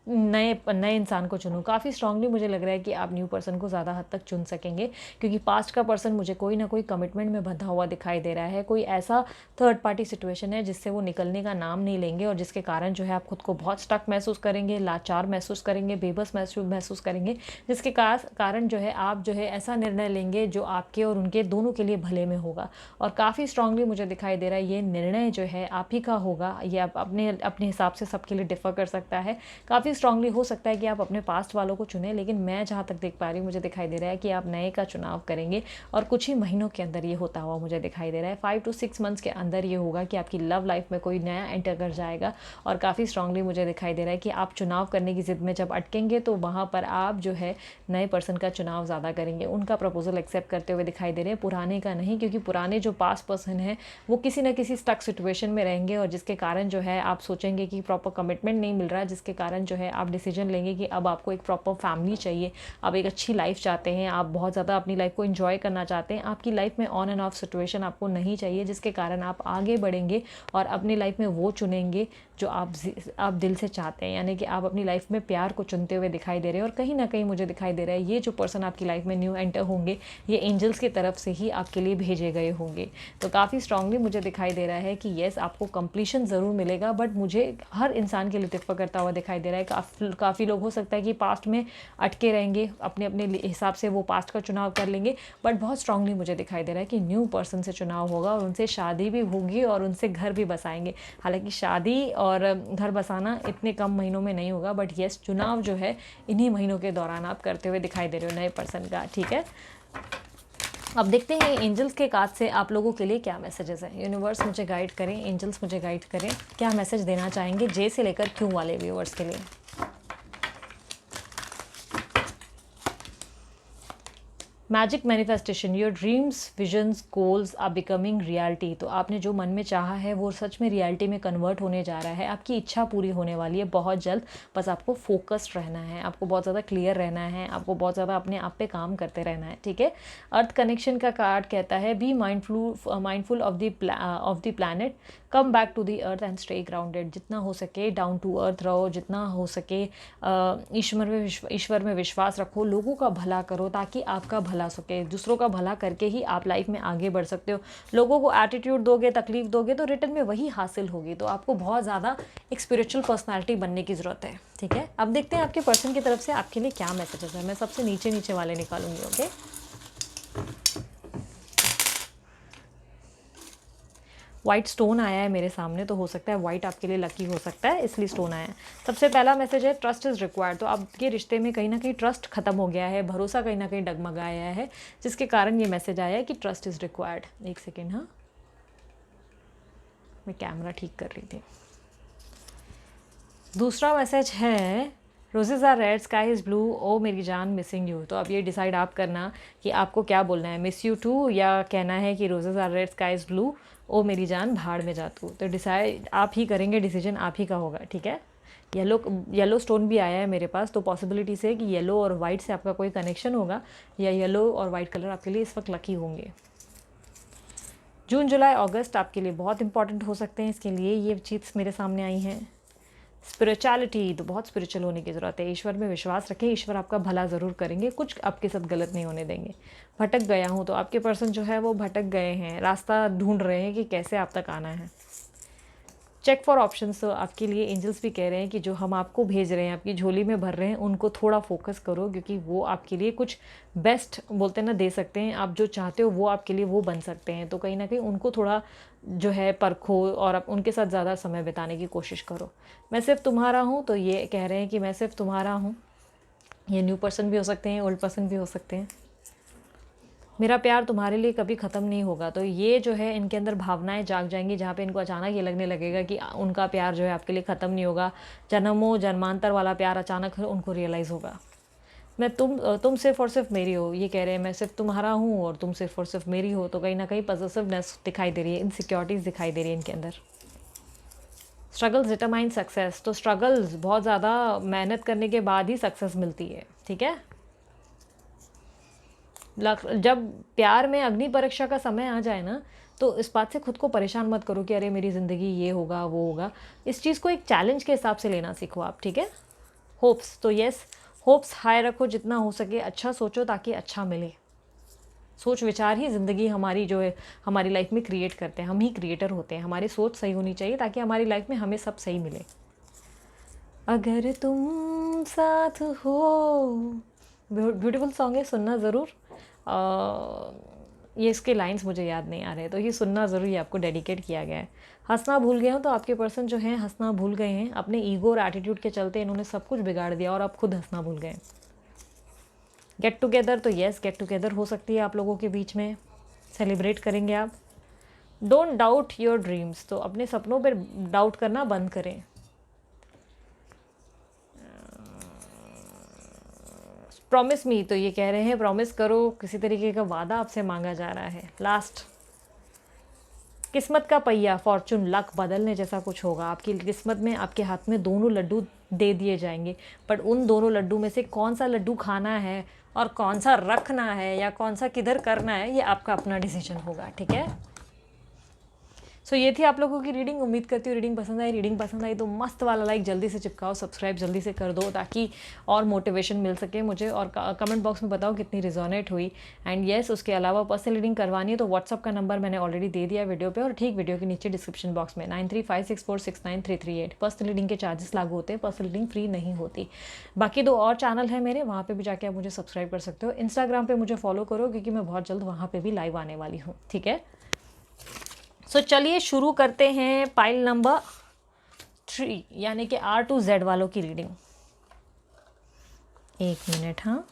नए इंसान को चुनूं। काफ़ी स्ट्रांगली मुझे लग रहा है कि आप न्यू पर्सन को ज़्यादा हद तक चुन सकेंगे, क्योंकि पास्ट का पर्सन मुझे कोई ना कोई कमिटमेंट में बंधा हुआ दिखाई दे रहा है। कोई ऐसा थर्ड पार्टी सिचुएशन है जिससे वो निकलने का नाम नहीं लेंगे, और जिसके कारण जो है आप खुद को बहुत स्टक महसूस करेंगे, लाचार महसूस करेंगे, बेबस महसूस करेंगे, जिसके कारण जो है आप जो है ऐसा निर्णय लेंगे जो आपके और उनके दोनों के लिए भले में होगा। और काफ़ी स्ट्रांगली मुझे दिखाई दे रहा है ये निर्णय जो है आप ही का होगा। ये आप अपने हिसाब से सबके लिए डिफ़र कर सकता है। काफ़ी स्ट्रांगली हो सकता है कि आप अपने पास्ट वालों को चुनें, लेकिन मैं जहाँ तक देख पा रही हूँ मुझे दिखाई दे रहा है कि आप नए का चुनाव करेंगे, और कुछ ही महीनों के अंदर ये होता हुआ मुझे दिखाई दे रहा है। 5 to 6 मंथ्स के अंदर ये होगा कि आपकी लव लाइफ में कोई नया एंटर कर जाएगा। और काफ़ी स्ट्रांगली मुझे दिखाई दे रहा है कि आप चुनाव करने की ज़िद में जब अटकेंगे तो वहाँ पर आप जो है नए पर्सन का चुनाव ज़्यादा करेंगे, उनका प्रपोजल एक्सेप्ट करते हुए दिखाई दे रहे हैं, पुराने का नहीं। क्योंकि पुराने जो पास्ट पर्सन है वो किसी न किसी स्टक सिचुएशन में रहेंगे, और जिसके कारण जो है आप सोचेंगे कि प्रॉपर कमिटमेंट नहीं मिल रहा है, जिसके कारण जो है आप डिसीजन लेंगे कि अब आपको एक प्रॉपर फैमिली चाहिए, आप एक अच्छी लाइफ चाहते हैं, आप बहुत ज़्यादा अपनी लाइफ को एंजॉय करना चाहते हैं, आपकी लाइफ में ऑन एंड ऑफ सिचुएशन आपको नहीं चाहिए, जिसके कारण आप आगे बढ़ेंगे और अपनी लाइफ में वो चुनेंगे जो आप दिल से चाहते हैं। यानी कि आप अपनी लाइफ में प्यार को चुनते हुए दिखाई दे रहे हैं। और कहीं ना कहीं मुझे दिखाई दे रहा है ये जो पर्सन आपकी लाइफ में न्यू एंटर होंगे ये एंजल्स की तरफ से ही आपके लिए भेजे गए होंगे। तो काफ़ी स्ट्रांगली मुझे दिखाई दे रहा है कि येस आपको कंप्लीशन ज़रूर मिलेगा, बट मुझे हर इंसान के लिए डिफर करता हुआ दिखाई दे रहा है। काफ़ी लोग हो सकता है कि पास्ट में अटके रहेंगे, अपने अपने हिसाब से वो पास्ट का चुनाव कर लेंगे, बट बहुत स्ट्रांगली मुझे दिखाई दे रहा है कि न्यू पर्सन से चुनाव होगा और उनसे शादी भी होगी और उनसे घर भी बसाएंगे। हालांकि शादी और घर बसाना इतने कम महीनों में नहीं होगा, बट येस चुनाव जो है इन्हीं महीनों के दौरान आप करते हुए दिखाई दे रहे हो नए पर्सन का। ठीक है, अब देखते हैं एंजल्स के कार्ड से आप लोगों के लिए क्या मैसेजेस हैं। यूनिवर्स मुझे गाइड करें, एंजल्स मुझे गाइड करें, क्या मैसेज देना चाहेंगे जे से लेकर क्यों वाले व्यूअर्स के लिए। Magic manifestation, your dreams visions goals are becoming reality. तो आपने जो मन में चाहा है वो सच में रियलिटी में कन्वर्ट होने जा रहा है, आपकी इच्छा पूरी होने वाली है बहुत जल्द। बस आपको फोकस्ड रहना है, आपको बहुत ज़्यादा क्लियर रहना है, आपको बहुत ज़्यादा अपने आप पे काम करते रहना है। ठीक है, अर्थ कनेक्शन का कार्ड कहता है be mindful of the planet, come back to the earth and stay grounded. जितना हो सके डाउन टू अर्थ रहो, जितना हो सके ईश्वर में विश्वास रखो, लोगों का भला करो ताकि आपका भला सके। दूसरों का भला करके ही आप लाइफ में आगे बढ़ सकते हो। लोगों को एटीट्यूड दोगे, तकलीफ दोगे तो रिटर्न में वही हासिल होगी। तो आपको बहुत ज़्यादा एक स्पिरिचुअल पर्सनैलिटी बनने की ज़रूरत है। ठीक है, अब देखते हैं आपके पर्सन की तरफ से आपके लिए क्या मैसेजेस है। मैं सबसे नीचे वाले निकालूंगी। ओके, वाइट स्टोन आया है मेरे सामने, तो हो सकता है वाइट आपके लिए लकी हो सकता है, इसलिए स्टोन आया है। सबसे पहला मैसेज है ट्रस्ट इज़ रिक्वायर्ड। तो आपके रिश्ते में कहीं ना कहीं ट्रस्ट खत्म हो गया है, भरोसा कहीं ना कहीं डगमगाया है, जिसके कारण ये मैसेज आया है कि ट्रस्ट इज़ रिक्वायर्ड। एक सेकेंड, हाँ मैं कैमरा ठीक कर रही थी। दूसरा मैसेज है roses are red, sky is blue, ओ मेरी जान मिसिंग यू। तो अब ये डिसाइड आप करना कि आपको क्या बोलना है, मिस यू टू, या कहना है कि roses are red, sky is blue, ओ मेरी जान भाड़ में जा तू। तो डिसाइड आप ही करेंगे, डिसीजन आप ही का होगा, ठीक है। येलो स्टोन भी आया है मेरे पास, तो पॉसिबिलिटी से कि येलो और वाइट से आपका कोई कनेक्शन होगा, या येलो और वाइट कलर आपके लिए इस वक्त लकी होंगे। जून जुलाई अगस्त आपके लिए बहुत इंपॉर्टेंट हो सकते हैं, इसके लिए ये चीज़ मेरे सामने आई हैं। स्पिरिचुअलिटी, तो बहुत स्पिरिचुअल होने की ज़रूरत है। ईश्वर में विश्वास रखें, ईश्वर आपका भला ज़रूर करेंगे, कुछ आपके साथ गलत नहीं होने देंगे। भटक गया हूँ, तो आपके पर्सन जो है वो भटक गए हैं, रास्ता ढूंढ रहे हैं कि कैसे आप तक आना है। चेक फॉर ऑप्शंस, तो आपके लिए एंजल्स भी कह रहे हैं कि जो हम आपको भेज रहे हैं, आपकी झोली में भर रहे हैं, उनको थोड़ा फोकस करो, क्योंकि वो आपके लिए कुछ बेस्ट बोलते हैं ना, दे सकते हैं। आप जो चाहते हो वो आपके लिए वो बन सकते हैं, तो कहीं ना कहीं उनको थोड़ा जो है परखो और आप उनके साथ ज़्यादा समय बिताने की कोशिश करो। मैं सिर्फ तुम्हारा हूँ, तो ये कह रहे हैं कि मैं सिर्फ तुम्हारा हूँ। ये न्यू पर्सन भी हो सकते हैं, ओल्ड पर्सन भी हो सकते हैं। मेरा प्यार तुम्हारे लिए कभी ख़त्म नहीं होगा। तो ये जो है इनके अंदर भावनाएं जाग जाएंगी, जहाँ पे इनको अचानक ये लगने लगेगा कि उनका प्यार जो है आपके लिए ख़त्म नहीं होगा। जन्मों जन्मांतर वाला प्यार अचानक उनको रियलाइज़ होगा। मैं तुम सिर्फ और सिर्फ मेरी हो, ये कह रहे हैं मैं सिर्फ तुम्हारा हूँ और तुम सिर्फ और सिर्फ मेरी हो। तो कहीं ना कहीं पॉजिटिवनेस दिखाई दे रही है, इनसिक्योरिटीज़ दिखाई दे रही है इनके अंदर। स्ट्रगल्स डिटरमाइन सक्सेस, तो स्ट्रगल्स बहुत ज़्यादा मेहनत करने के बाद ही सक्सेस मिलती है, ठीक है। जब प्यार में अग्नि परीक्षा का समय आ जाए ना, तो इस बात से खुद को परेशान मत करो कि अरे मेरी ज़िंदगी ये होगा वो होगा। इस चीज़ को एक चैलेंज के हिसाब से लेना सीखो आप, ठीक है। होप्स, तो यस, होप्स हाई रखो, जितना हो सके अच्छा सोचो ताकि अच्छा मिले। सोच विचार ही ज़िंदगी हमारी जो है हमारी लाइफ में क्रिएट करते हैं, हम ही क्रिएटर होते हैं। हमारी सोच सही होनी चाहिए ताकि हमारी लाइफ में हमें सब सही मिले। अगर तुम साथ हो, ब्यूटीफुल सॉन्ग है, सुनना ज़रूर। ये इसके लाइंस मुझे याद नहीं आ रहे, तो ये सुनना ज़रूर, ये आपको डेडिकेट किया गया है। हंसना भूल गए हो, तो आपके पर्सन जो हैं हंसना भूल गए हैं। अपने ईगो और एटीट्यूड के चलते इन्होंने सब कुछ बिगाड़ दिया और आप खुद हंसना भूल गए। गेट टुगेदर, तो येस गेट टुगेदर हो सकती है आप लोगों के बीच में, सेलिब्रेट करेंगे आप। डोंट डाउट योर ड्रीम्स, तो अपने सपनों पर डाउट करना बंद करें। प्रॉमिस मी, तो ये कह रहे हैं प्रॉमिस करो, किसी तरीके का वादा आपसे मांगा जा रहा है। लास्ट, किस्मत का पहिया, फॉर्चून, लक बदलने जैसा कुछ होगा आपकी किस्मत में। आपके हाथ में दोनों लड्डू दे दिए जाएंगे, बट उन दोनों लड्डू में से कौन सा लड्डू खाना है और कौन सा रखना है या कौन सा किधर करना है, ये आपका अपना डिसीजन होगा, ठीक है। सो ये थी आप लोगों की रीडिंग। उम्मीद करती हूँ रीडिंग पसंद आई। रीडिंग पसंद आई तो मस्त वाला लाइक जल्दी से चिपकाओ, सब्सक्राइब जल्दी से कर दो, ताकि और मोटिवेशन मिल सके मुझे। और कमेंट बॉक्स में बताओ कितनी रिजोनेट हुई। एंड येस, उसके अलावा पर्सनल रीडिंग करवानी है तो व्हाट्सअप का नंबर मैंने ऑलरेडी दे दिया वीडियो पे, और ठीक वीडियो के नीचे डिस्क्रिप्शन बॉक्स में 9356469338। पर्सनल रीडिंग के चार्जेस लागू होते हैं, पर्सनल रीडिंग फ्री नहीं होती। बाकी 2 और चैनल है मेरे, वहाँ पर भी जाके आप मुझे सब्सक्राइब कर सकते हो। इंस्टाग्राम पर मुझे फॉलो करो, क्योंकि मैं बहुत जल्द वहाँ पर भी लाइव आने वाली हूँ, ठीक है। सो चलिए शुरू करते हैं पाइल नंबर 3, यानी कि R to Z वालों की रीडिंग। 1 मिनट, हाँ।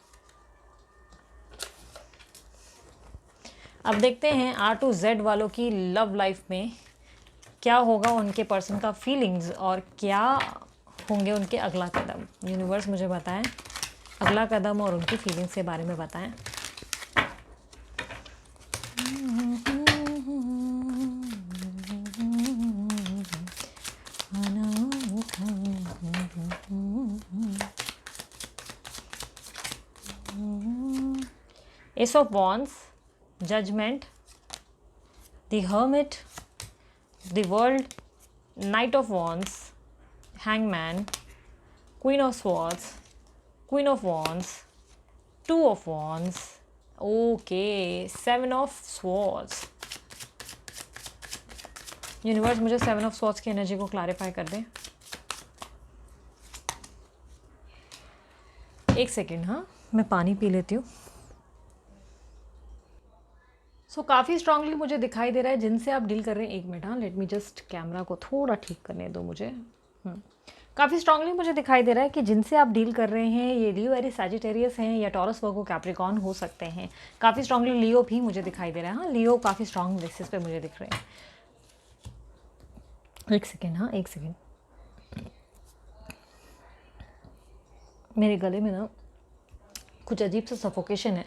अब देखते हैं R to Z वालों की लव लाइफ में क्या होगा, उनके पर्सन का फीलिंग्स, और क्या होंगे उनके अगला कदम। यूनिवर्स मुझे बताएं अगला कदम और उनकी फीलिंग्स के बारे में बताएं। Ace of Wands, Judgment, the Hermit, the World, Knight of Wands, Hangman, Queen of Swords, Queen of Wands, 2 of Wands, okay, 7 of Swords। Universe मुझे 7 ऑफ स्वॉर्ड्स की एनर्जी को क्लैरिफाई कर दें। 1 सेकेंड, हाँ मैं पानी पी लेती हूँ। सो काफ़ी स्ट्रांगली मुझे दिखाई दे रहा है जिनसे आप डील कर रहे हैं। एक मिनट, हाँ, लेट मी जस्ट कैमरा को थोड़ा ठीक करने दो मुझे। काफ़ी स्ट्रांगली मुझे दिखाई दे रहा है कि जिनसे आप डील कर रहे हैं ये लियो एरिस सैजिटेरियस हैं या टॉरस वर्गो कैप्रिकॉर्न हो सकते हैं। काफ़ी स्ट्रांगली लियो भी मुझे दिखाई दे रहा है। हाँ, लियो काफ़ी स्ट्रांग बेसिस पे मुझे दिख रहे हैं। एक सेकेंड, हाँ एक सेकेंड, मेरे गले में ना कुछ अजीब सा सफोकेशन है।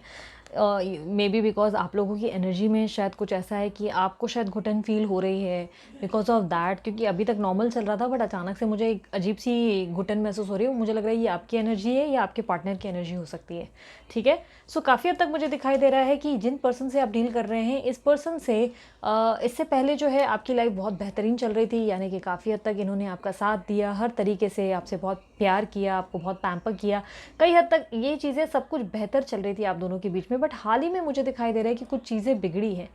मे बी बिकॉज आप लोगों की एनर्जी में शायद कुछ ऐसा है कि आपको शायद घुटन फील हो रही है बिकॉज ऑफ दैट, क्योंकि अभी तक नॉर्मल चल रहा था बट अचानक से मुझे एक अजीब सी घुटन महसूस हो रही है। मुझे लग रहा है ये आपकी एनर्जी है या आपके पार्टनर की एनर्जी हो सकती है। ठीक है, सो काफ़ी हद तक मुझे दिखाई दे रहा है कि जिन पर्सन से आप डील कर रहे हैं इस पर्सन से इससे पहले जो है आपकी लाइफ बहुत बेहतरीन चल रही थी, यानी कि काफ़ी हद तक इन्होंने आपका साथ दिया, हर तरीके से आपसे बहुत प्यार किया, आपको बहुत पैम्पर किया। कई हद तक ये चीज़ें सब कुछ बेहतर चल रही थी आप दोनों के बीच में, बट हाल ही में मुझे दिखाई दे रहा है कि कुछ चीज़ें बिगड़ी हैं।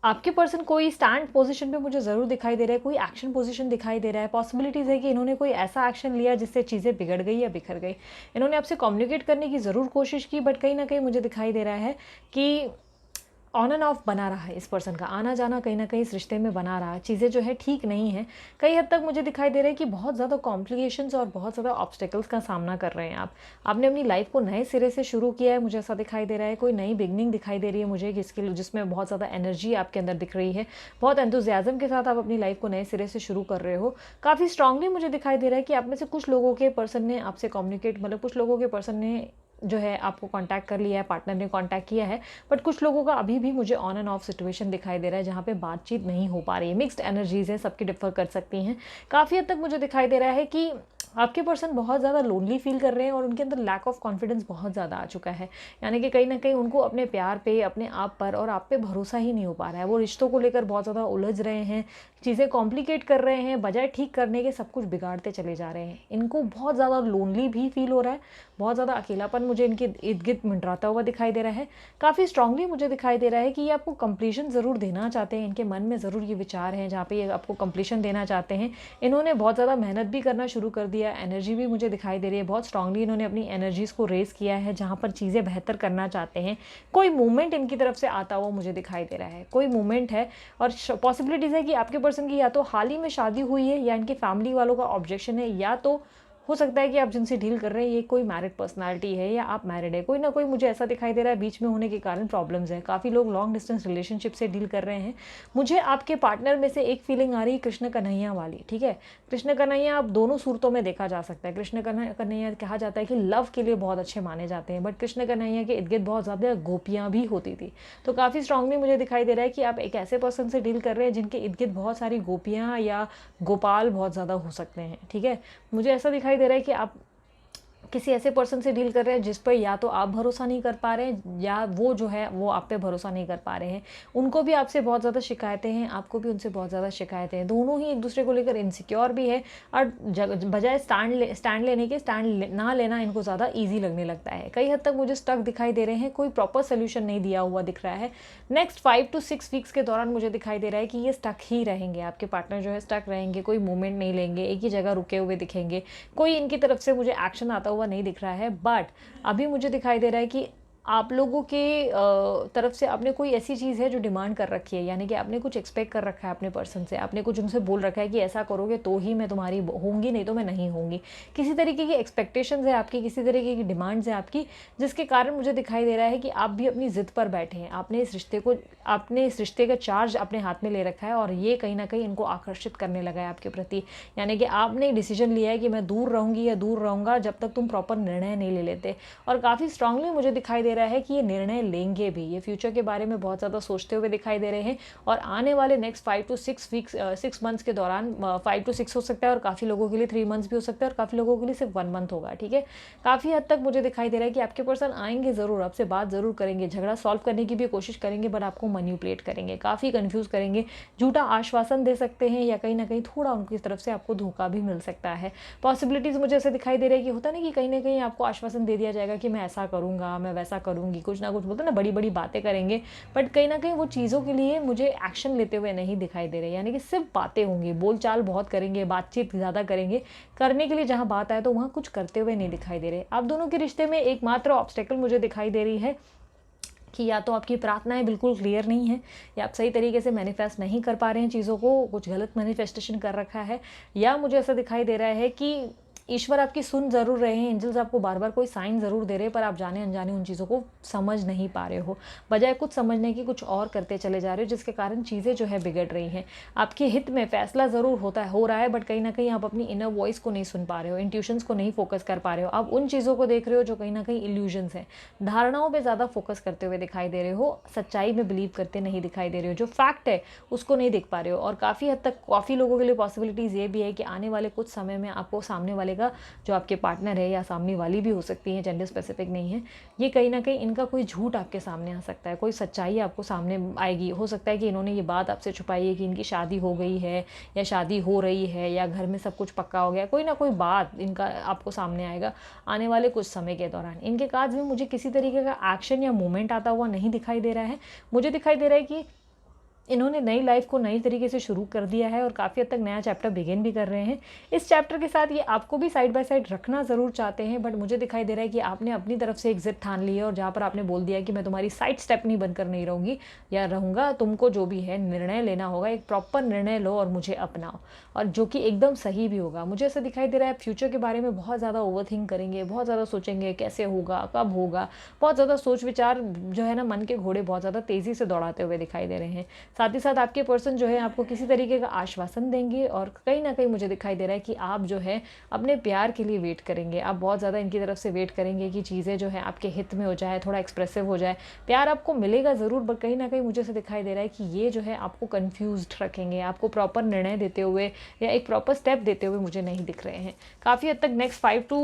आपके पर्सन कोई स्टैंड पोजीशन पे मुझे ज़रूर दिखाई दे रहा है, कोई एक्शन पोजीशन दिखाई दे रहा है। पॉसिबिलिटीज़ है कि इन्होंने कोई ऐसा एक्शन लिया जिससे चीज़ें बिगड़ गई या बिखर गई। इन्होंने आपसे कम्युनिकेट करने की ज़रूर कोशिश की, बट कहीं ना कहीं मुझे दिखाई दे रहा है कि ऑन एंड ऑफ बना रहा है। इस पर्सन का आना जाना कहीं ना कहीं इस रिश्ते में बना रहा है। चीज़ें जो है ठीक नहीं है। कई हद तक मुझे दिखाई दे रहा है कि बहुत ज़्यादा कॉम्प्लिकेशंस और बहुत ज़्यादा ऑब्स्टेकल्स का सामना कर रहे हैं आप। आपने अपनी लाइफ को नए सिरे से शुरू किया है, मुझे ऐसा दिखाई दे रहा है। कोई नई बिगनिंग दिखाई दे रही है मुझे जिसके जिसमें बहुत ज़्यादा एनर्जी आपके अंदर दिख रही है। बहुत एंथुजियाज्म के साथ आप अपनी लाइफ को नए सिरे से शुरू कर रहे हो। काफ़ी स्ट्रांगली मुझे दिखाई दे रहा है कि आप में से कुछ लोगों के पर्सन ने आपसे कम्युनिकेट, मतलब कुछ लोगों के पर्सन ने जो है आपको कांटेक्ट कर लिया है, पार्टनर ने कांटेक्ट किया है, बट कुछ लोगों का अभी भी मुझे ऑन एंड ऑफ सिचुएशन दिखाई दे रहा है जहाँ पे बातचीत नहीं हो पा रही है। मिक्स्ड एनर्जीज है, सबकी डिफर कर सकती हैं। काफ़ी हद तक मुझे दिखाई दे रहा है कि आपके पर्सन बहुत ज़्यादा लोनली फील कर रहे हैं और उनके अंदर लैक ऑफ कॉन्फिडेंस बहुत ज़्यादा आ चुका है। यानी कि कहीं ना कहीं उनको अपने प्यार पे, अपने आप पर और आप पे भरोसा ही नहीं हो पा रहा है। वो रिश्तों को लेकर बहुत ज़्यादा उलझ रहे हैं, चीज़ें कॉम्प्लिकेट कर रहे हैं, बजाय ठीक करने के सब कुछ बिगाड़ते चले जा रहे हैं। इनको बहुत ज़्यादा लोनली भी फील हो रहा है, बहुत ज़्यादा अकेलापन मुझे इनके इर्द गिर्द मंडराता हुआ दिखाई दे रहा है। काफ़ी स्ट्रांगली मुझे दिखाई दे रहा है कि ये आपको कंप्लीशन ज़रूर देना चाहते हैं। इनके मन में ज़रूर ये विचार हैं जहाँ पे ये आपको कंप्लीशन देना चाहते हैं। इन्होंने बहुत ज़्यादा मेहनत भी करना शुरू कर दिया, एनर्जी भी मुझे दिखाई दे रही है। बहुत स्ट्रांगली इन्होंने अपनी एनर्जीज़ को रेस किया है जहाँ पर चीज़ें बेहतर करना चाहते हैं। कोई मूवमेंट इनकी तरफ से आता हुआ मुझे दिखाई दे रहा है, कोई मूवमेंट है। और पॉसिबिलिटीज़ है कि आपके पर्सन की या तो हाल ही में शादी हुई है या इनकी फैमिली वालों का ऑब्जेक्शन है, या तो हो सकता है कि आप जिनसे डील कर रहे हैं ये कोई मैरिड पर्सनालिटी है या आप मैरिड है। कोई ना कोई मुझे ऐसा दिखाई दे रहा है बीच में होने के कारण प्रॉब्लम्स है। काफ़ी लोग लॉन्ग डिस्टेंस रिलेशनशिप से डील कर रहे हैं। मुझे आपके पार्टनर में से एक फीलिंग आ रही है कृष्ण कन्हैया वाली। ठीक है, कृष्ण कन्हैया आप दोनों सूरतों में देखा जा सकता है। कृष्ण कन्हैया कहा जाता है कि लव के लिए बहुत अच्छे माने जाते हैं, बट कृष्ण कन्हैया के इर्द गिर्द बहुत ज़्यादा गोपियाँ भी होती थी। तो काफ़ी स्ट्रांगली मुझे दिखाई दे रहा है कि आप एक ऐसे पर्सन से डील कर रहे हैं जिनके इर्द गिर्द बहुत सारी गोपियाँ या गोपाल बहुत ज़्यादा हो सकते हैं। ठीक है, मुझे ऐसा दिखाई दे रहा है कि आप किसी ऐसे पर्सन से डील कर रहे हैं जिस पर या तो आप भरोसा नहीं कर पा रहे हैं या वो जो है वो आप पे भरोसा नहीं कर पा रहे हैं। उनको भी आपसे बहुत ज़्यादा शिकायतें हैं, आपको भी उनसे बहुत ज़्यादा शिकायतें हैं। दोनों ही एक दूसरे को लेकर इनसिक्योर भी है और बजाय स्टैंड लेने के ना लेना इनको ज़्यादा ईजी लगने लगता है। कई हद तक मुझे स्टक दिखाई दे रहे हैं, कोई प्रॉपर सोल्यूशन नहीं दिया हुआ दिख रहा है। नेक्स्ट 5 to 6 वीक्स के दौरान मुझे दिखाई दे रहा है कि ये स्टक ही रहेंगे। आपके पार्टनर जो है स्टक रहेंगे, कोई मूवमेंट नहीं लेंगे, एक ही जगह रुके हुए दिखेंगे। कोई इनकी तरफ से मुझे एक्शन आता हुआ नहीं दिख रहा है। बट अभी मुझे दिखाई दे रहा है कि आप लोगों के तरफ से आपने कोई ऐसी चीज़ है जो डिमांड कर रखी है, यानी कि आपने कुछ एक्सपेक्ट कर रखा है अपने पर्सन से। आपने कुछ उनसे बोल रखा है कि ऐसा करोगे तो ही मैं तुम्हारी होंगी, नहीं तो मैं नहीं होंगी। किसी तरीके की एक्सपेक्टेशंस है आपकी, किसी तरीके की डिमांड्स है आपकी, जिसके कारण मुझे दिखाई दे रहा है कि आप भी अपनी ज़िद पर बैठे हैं। आपने इस रिश्ते का चार्ज अपने हाथ में ले रखा है और ये कहीं ना कहीं इनको आकर्षित करने लगा है आपके प्रति। यानी कि आपने डिसीजन लिया है कि मैं दूर रहूँगी या दूर रहूँगा जब तक तुम प्रॉपर निर्णय नहीं ले लेते। और काफ़ी स्ट्रांगली मुझे दिखाई दे रहा है कि ये निर्णय लेंगे भी। ये फ्यूचर के बारे में बहुत ज़्यादा सोचते हुए दिखाई दे रहे हैं और आने वाले नेक्स्ट 5 to 6 मंथ्स के दौरान 5 to 6 हो सकता है और काफ़ी लोगों के लिए 3 मंथ्स भी हो सकता है और काफ़ी लोगों के लिए सिर्फ 1 मंथ होगा। ठीक है, काफ़ी हद तक मुझे दिखाई दे रहा है कि आपके पर्सन आएंगे ज़रूर, आपसे बात ज़रूर करेंगे, झगड़ा सॉल्व करने की भी कोशिश करेंगे, बट आपको मैनिपुलेट करेंगे, काफ़ी कंफ्यूज करेंगे, झूठा आश्वासन दे सकते हैं या कहीं ना कहीं थोड़ा उनकी तरफ से आपको धोखा भी मिल सकता है। पॉसिबिलिटीज़ मुझे ऐसे दिखाई दे रही है कि होता ना कि कहीं ना कहीं आपको आश्वासन दे दिया जाएगा कि मैं ऐसा करूँगा, मैं वैसा करूँगी, कुछ ना कुछ बोलते ना बड़ी बड़ी बातें करेंगे, बट कहीं ना कहीं वो चीज़ों के लिए मुझे एक्शन लेते हुए नहीं दिखाई दे रहे। यानी कि सिर्फ बातें होंगी, बोलचाल बहुत करेंगे, बातचीत ज़्यादा करेंगे, करने के लिए जहाँ बात आए तो वहाँ कुछ करते हुए नहीं दिखाई दे रहे। आप दोनों के रिश्ते में एकमात्र ऑब्स्टेकल मुझे दिखाई दे रही है कि या तो आपकी प्रार्थनाएं बिल्कुल क्लियर नहीं है, या आप सही तरीके से मैनिफेस्ट नहीं कर पा रहे हैं चीज़ों को, कुछ गलत मैनिफेस्टेशन कर रखा है, या मुझे ऐसा दिखाई दे रहा है कि ईश्वर आपकी सुन ज़रूर रहे हैं, एंजल्स आपको बार बार कोई साइन ज़रूर दे रहे हैं, पर आप जाने अनजाने उन चीज़ों को समझ नहीं पा रहे हो। बजाय कुछ समझने की कुछ और करते चले जा रहे हो, जिसके कारण चीज़ें जो है बिगड़ रही हैं। आपके हित में फैसला ज़रूर हो रहा है, बट कहीं ना कहीं आप अपनी इनर वॉइस को नहीं सुन पा रहे हो, इंट्यूशंस को नहीं फोकस कर पा रहे हो। आप उन चीज़ों को देख रहे हो जो कहीं ना कहीं इल्यूजन्स हैं, धारणाओं पर ज़्यादा फोकस करते हुए दिखाई दे रहे हो, सच्चाई में बिलीव करते नहीं दिखाई दे रहे हो, जो फैक्ट है उसको नहीं देख पा रहे हो। और काफ़ी हद तक काफ़ी लोगों के लिए पॉसिबिलिटीज़ ये भी है कि आने वाले कुछ समय में आपको सामने वाले का, जो आपके पार्टनर है या सामने वाली भी हो सकती है, जेंडर स्पेसिफिक नहीं है, ये कहीं ना कहीं इनका कोई झूठ आपके सामने आ सकता है, कोई सच्चाई आपको सामने आएगी। हो सकता है कि इन्होंने ये बात आपसे छुपाई है कि इनकी शादी हो गई है या शादी हो रही है या घर में सब कुछ पक्का हो गया, कोई ना कोई बात इनका आपको सामने आएगा आने वाले कुछ समय के दौरान। इनके कार्ड्स में मुझे किसी तरीके का एक्शन या मूवमेंट आता हुआ नहीं दिखाई दे रहा है। मुझे दिखाई दे रहा है कि इन्होंने नई लाइफ को नई तरीके से शुरू कर दिया है और काफ़ी हद तक नया चैप्टर बिगिन भी कर रहे हैं। इस चैप्टर के साथ ये आपको भी साइड बाय साइड रखना ज़रूर चाहते हैं, बट मुझे दिखाई दे रहा है कि आपने अपनी तरफ से एक जिद ठान ली है, और जहाँ पर आपने बोल दिया कि मैं तुम्हारी साइड स्टेप नहीं बनकर नहीं रहूँगी या रहूँगा, तुमको जो भी है निर्णय लेना होगा, एक प्रॉपर निर्णय लो और मुझे अपनाओ, और जो कि एकदम सही भी होगा। मुझे ऐसा दिखाई दे रहा है फ्यूचर के बारे में बहुत ज़्यादा ओवरथिंक करेंगे, बहुत ज़्यादा सोचेंगे कैसे होगा, कब होगा, बहुत ज़्यादा सोच विचार जो है ना, मन के घोड़े बहुत ज़्यादा तेज़ी से दौड़ाते हुए दिखाई दे रहे हैं। साथ ही साथ आपके पर्सन जो है आपको किसी तरीके का आश्वासन देंगे, और कहीं ना कहीं मुझे दिखाई दे रहा है कि आप जो है अपने प्यार के लिए वेट करेंगे। आप बहुत ज़्यादा इनकी तरफ से वेट करेंगे कि चीज़ें जो है आपके हित में हो जाए, थोड़ा एक्सप्रेसिव हो जाए। प्यार आपको मिलेगा ज़रूर, बट कहीं ना कहीं मुझे ऐसा दिखाई दे रहा है कि ये जो है आपको कन्फ्यूज्ड रखेंगे, आपको प्रॉपर निर्णय देते हुए या एक प्रॉपर स्टेप देते हुए मुझे नहीं दिख रहे हैं। काफ़ी हद तक नेक्स्ट 5 to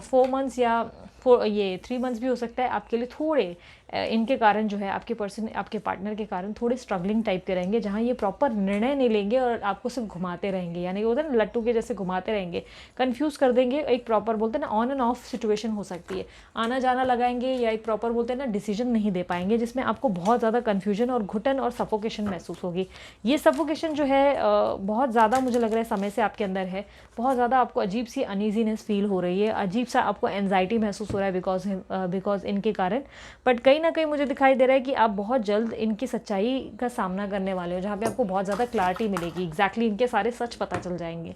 4 मंथ्स या ये 3 मंथ्स भी हो सकता है आपके लिए थोड़े इनके कारण जो है आपके पर्सन, आपके पार्टनर के कारण थोड़े स्ट्रगलिंग टाइप के रहेंगे, जहाँ ये प्रॉपर निर्णय नहीं लेंगे और आपको सिर्फ घुमाते रहेंगे, यानी वो होता है ना लट्टू के जैसे घुमाते रहेंगे, कंफ्यूज कर देंगे। एक प्रॉपर बोलते हैं ना ऑन एंड ऑफ सिचुएशन हो सकती है, आना जाना लगाएंगे, या एक प्रॉपर बोलते हैं ना डिसीजन नहीं दे पाएंगे, जिसमें आपको बहुत ज़्यादा कन्फ्यूजन और घुटन और सफोकेशन महसूस होगी। ये सफोकेशन जो है बहुत ज़्यादा मुझे लग रहा है समय से आपके अंदर है। बहुत ज़्यादा आपको अजीब सी अनईजीनेस फील हो रही है, अजीब सा आपको एनजाइटी महसूस हो रहा है बिकॉज इनके कारण। बट कहीं ना कहीं मुझे दिखाई दे रहा है कि आप बहुत जल्द इनकी सच्चाई का सामना करने वाले हो, जहाँ पे आपको बहुत ज़्यादा क्लैरिटी मिलेगी, एग्जैक्टली इनके सारे सच पता चल जाएंगे।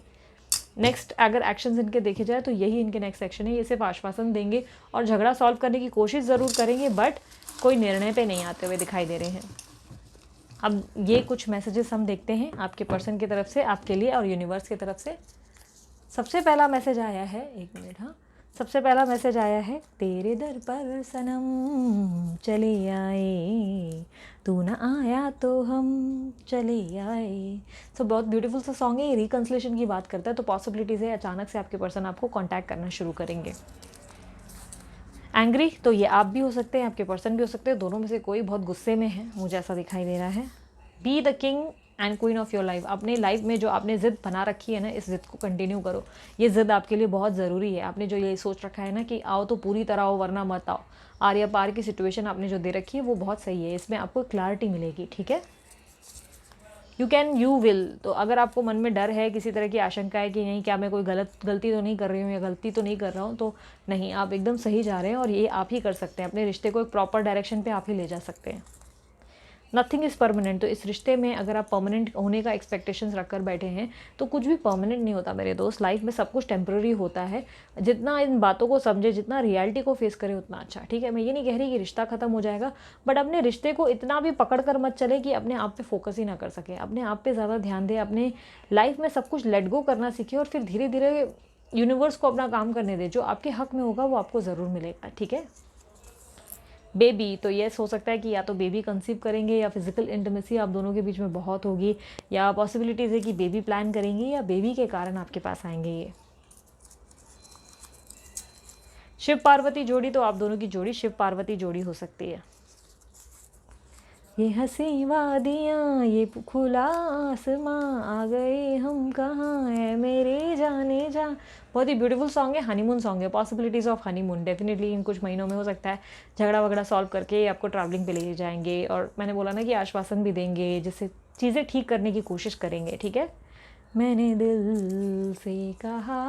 नेक्स्ट अगर एक्शंस इनके देखे जाए तो यही इनके नेक्स्ट एक्शन है। ये सिर्फ आश्वासन देंगे और झगड़ा सॉल्व करने की कोशिश ज़रूर करेंगे, बट कोई निर्णय पे नहीं आते हुए दिखाई दे रहे हैं। अब ये कुछ मैसेजेस हम देखते हैं आपके पर्सन की तरफ से आपके लिए और यूनिवर्स की तरफ से। सबसे पहला मैसेज आया है, एक मिनट, हाँ, सबसे पहला मैसेज आया है, तेरे दर पर सनम चले आए, तू ना आया तो हम चले आए। सो बहुत ब्यूटीफुल सा सॉन्ग है, ये रिकन्सिलेशन की बात करता है। तो पॉसिबिलिटीज़ है अचानक से आपके पर्सन आपको कांटेक्ट करना शुरू करेंगे। एंग्री, तो ये आप भी हो सकते हैं, आपके पर्सन भी हो सकते हैं, दोनों में से कोई बहुत गुस्से में है, मुझे ऐसा दिखाई दे रहा है। Be the king and queen of your life. अपने लाइफ में जो आपने ज़िद बना रखी है ना, इस ज़िद को कंटिन्यू करो। ये ज़िद आपके लिए बहुत ज़रूरी है। आपने जो ये सोच रखा है ना कि आओ तो पूरी तरह आओ वरना मत आओ, आर या पार की सिचुएशन आपने जो दे रखी है वो बहुत सही है, इसमें आपको क्लैरिटी मिलेगी, ठीक है। You can, you will. तो अगर आपको मन में डर है, किसी तरह की आशंका है कि नहीं क्या मैं कोई गलती तो नहीं कर रही हूँ या गलती तो नहीं कर रहा हूँ, तो नहीं, आप एकदम सही जा रहे हैं और ये आप ही कर सकते हैं। अपने रिश्ते को एक प्रॉपर डायरेक्शन पे आप ही ले जा सकते हैं। Nothing is permanent. तो इस रिश्ते में अगर आप परमानेंट होने का एक्सपेक्टेशंस रखकर बैठे हैं तो कुछ भी परमानेंट नहीं होता मेरे दोस्त। लाइफ में सब कुछ टेम्प्रेरी होता है। जितना इन बातों को समझे, जितना रियलिटी को फेस करे उतना अच्छा, ठीक है। मैं ये नहीं कह रही कि रिश्ता खत्म हो जाएगा, बट अपने रिश्ते को इतना भी पकड़ कर मत चले कि अपने आप पे फोकस ही ना कर सके। अपने आप पे ज़्यादा ध्यान दे, अपने लाइफ में सब कुछ लेट गो करना सीखे और फिर धीरे धीरे यूनिवर्स को अपना काम करने दे। जो आपके हक में होगा वो आपको ज़रूर मिलेगा, ठीक है। बेबी, तो ये हो सकता है कि या तो बेबी कंसीव करेंगे या फिजिकल इंटीमेसी आप दोनों के बीच में बहुत होगी, या पॉसिबिलिटीज़ है कि बेबी प्लान करेंगे या बेबी के कारण आपके पास आएंगे। ये शिव पार्वती जोड़ी, तो आप दोनों की जोड़ी शिव पार्वती जोड़ी हो सकती है। ये हंसी वादियाँ, ये खुला आसमां, आ गए हम कहाँ है मेरे जाने जा। बहुत ही ब्यूटीफुल सॉन्ग है, हनीमून सॉन्ग है। Possibilities of honeymoon definitely in कुछ महीनों में हो सकता है। झगड़ा वगड़ा सॉल्व करके आपको ट्रैवलिंग पे ले जाएंगे, और मैंने बोला ना कि आश्वासन भी देंगे जिससे चीज़ें ठीक करने की कोशिश करेंगे, ठीक है। मैंने दिल से कहा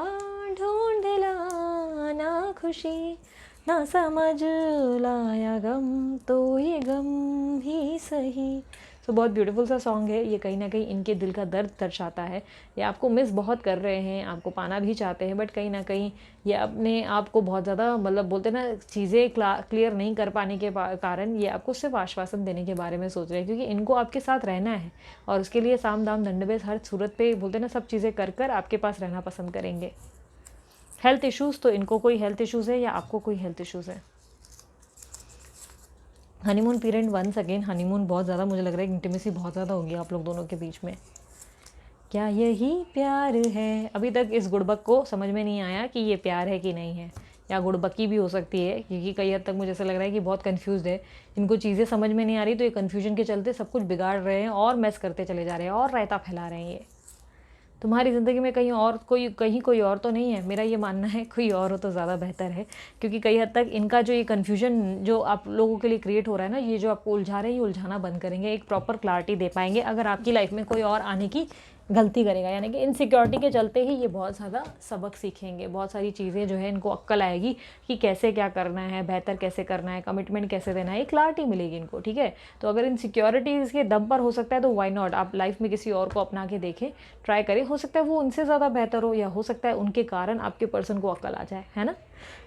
ढूंढ लाना खुशी, ना समझ लाया गम तो ये गम ही सही। सो बहुत ब्यूटीफुल सा सॉन्ग है ये, कहीं ना कहीं इनके दिल का दर्द दर्शाता है। ये आपको मिस बहुत कर रहे हैं, आपको पाना भी चाहते हैं, बट कहीं ना कहीं ये अपने आप को बहुत ज़्यादा मतलब बोलते ना चीज़ें क्लियर नहीं कर पाने के कारण ये आपको सिर्फ आश्वासन देने के बारे में सोच रहे हैं, क्योंकि इनको आपके साथ रहना है और उसके लिए साम दाम दंडभेद हर सूरत पे बोलते ना सब चीज़ें कर कर आपके पास रहना पसंद करेंगे। हेल्थ इश्यूज़, तो इनको कोई हेल्थ इश्यूज़ है या आपको कोई हेल्थ इश्यूज़ है। Honeymoon period once again, honeymoon बहुत ज़्यादा मुझे लग रहा है इंटीमेसी बहुत ज़्यादा होगी आप लोग दोनों के बीच में। क्या यही प्यार है? अभी तक इस गुड़बक को समझ में नहीं आया कि ये प्यार है कि नहीं है, या गुड़बकी भी हो सकती है, क्योंकि कई हद तक मुझे ऐसा लग रहा है कि बहुत कंफ्यूज्ड है, इनको चीज़ें समझ में नहीं आ रही, तो ये कन्फ्यूजन के चलते सब कुछ बिगाड़ रहे हैं और मैस करते चले जा रहे हैं और रायता फैला रहे हैं। ये तुम्हारी ज़िंदगी में कहीं और कोई और तो नहीं है, मेरा ये मानना है कोई और हो तो ज़्यादा बेहतर है, क्योंकि कई हद तक इनका जो ये कन्फ्यूजन जो आप लोगों के लिए क्रिएट हो रहा है ना, ये जो आपको उलझा रहे हैं, ये उलझाना बंद करेंगे, एक प्रॉपर क्लैरिटी दे पाएंगे अगर आपकी लाइफ में कोई और आने की गलती करेगा। यानी कि इनसिक्योरिटी के चलते ही ये बहुत ज़्यादा सबक सीखेंगे, बहुत सारी चीज़ें जो है इनको अक्ल आएगी कि कैसे क्या करना है, बेहतर कैसे करना है, कमिटमेंट कैसे देना है, एक क्लैरिटी मिलेगी इनको। ठीक है, तो अगर इनसिक्योरिटीज़ के दम पर हो सकता है तो वाई नॉट आप लाइफ में किसी और को अपना के देखें, ट्राई करें, हो सकता है वो उनसे ज़्यादा बेहतर हो, या हो सकता है उनके कारण आपके पर्सन को अक्ल आ जाए, है ना।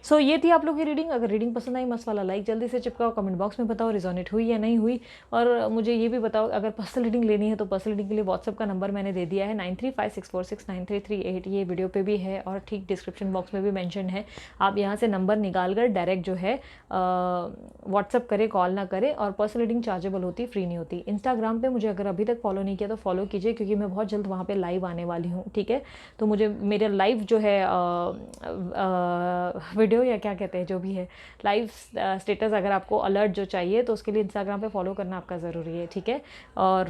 सो ये थी आप लोग की रीडिंग। अगर रीडिंग पसंद आई मस्त वाला लाइक जल्दी से चिपकाओ, कमेंट बॉक्स में बताओ रिजोनेट हुई या नहीं हुई, और मुझे ये भी बताओ अगर पर्सनल रीडिंग लेनी है तो पर्सनल रीडिंग के लिए व्हाट्सअप का नंबर मैंने दे दिया है 9356469338, ये वीडियो पे भी है और ठीक डिस्क्रिप्शन बॉक्स में भी मेंशन है। आप यहाँ से नंबर निकाल कर डायरेक्ट जो है व्हाट्सअप करें, कॉल ना करें, और पर्सनल रीडिंग चार्जेबल होती, फ्री नहीं होती। इंस्टाग्राम पे मुझे अगर अभी तक फॉलो नहीं किया तो फॉलो कीजिए, क्योंकि मैं बहुत जल्द वहाँ पे लाइव आने वाली हूँ। ठीक है, तो मुझे मेरा लाइव जो है वीडियो या क्या कहते हैं जो भी है लाइव स्टेटस, अगर आपको अलर्ट जो चाहिए तो उसके लिए इंस्टाग्राम पे फॉलो करना आपका ज़रूरी है। ठीक है, और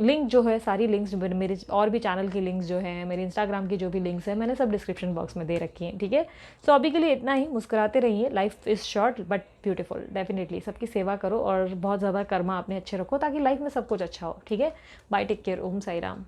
लिंक जो है, सारी लिंक्स मेरे और भी चैनल की लिंक्स जो है, मेरे इंस्टाग्राम की जो भी लिंक्स है, मैंने सब डिस्क्रिप्शन बॉक्स में दे रखी हैं। ठीक है, सो अभी के लिए इतना ही। मुस्कुराते रहिए, life is short but beautiful. Definitely सबकी सेवा करो और बहुत ज़्यादा कर्मा अपने अच्छे रखो ताकि लाइफ में सब कुछ अच्छा हो। ठीक है, बाय, टेक केयर, ओम साई राम।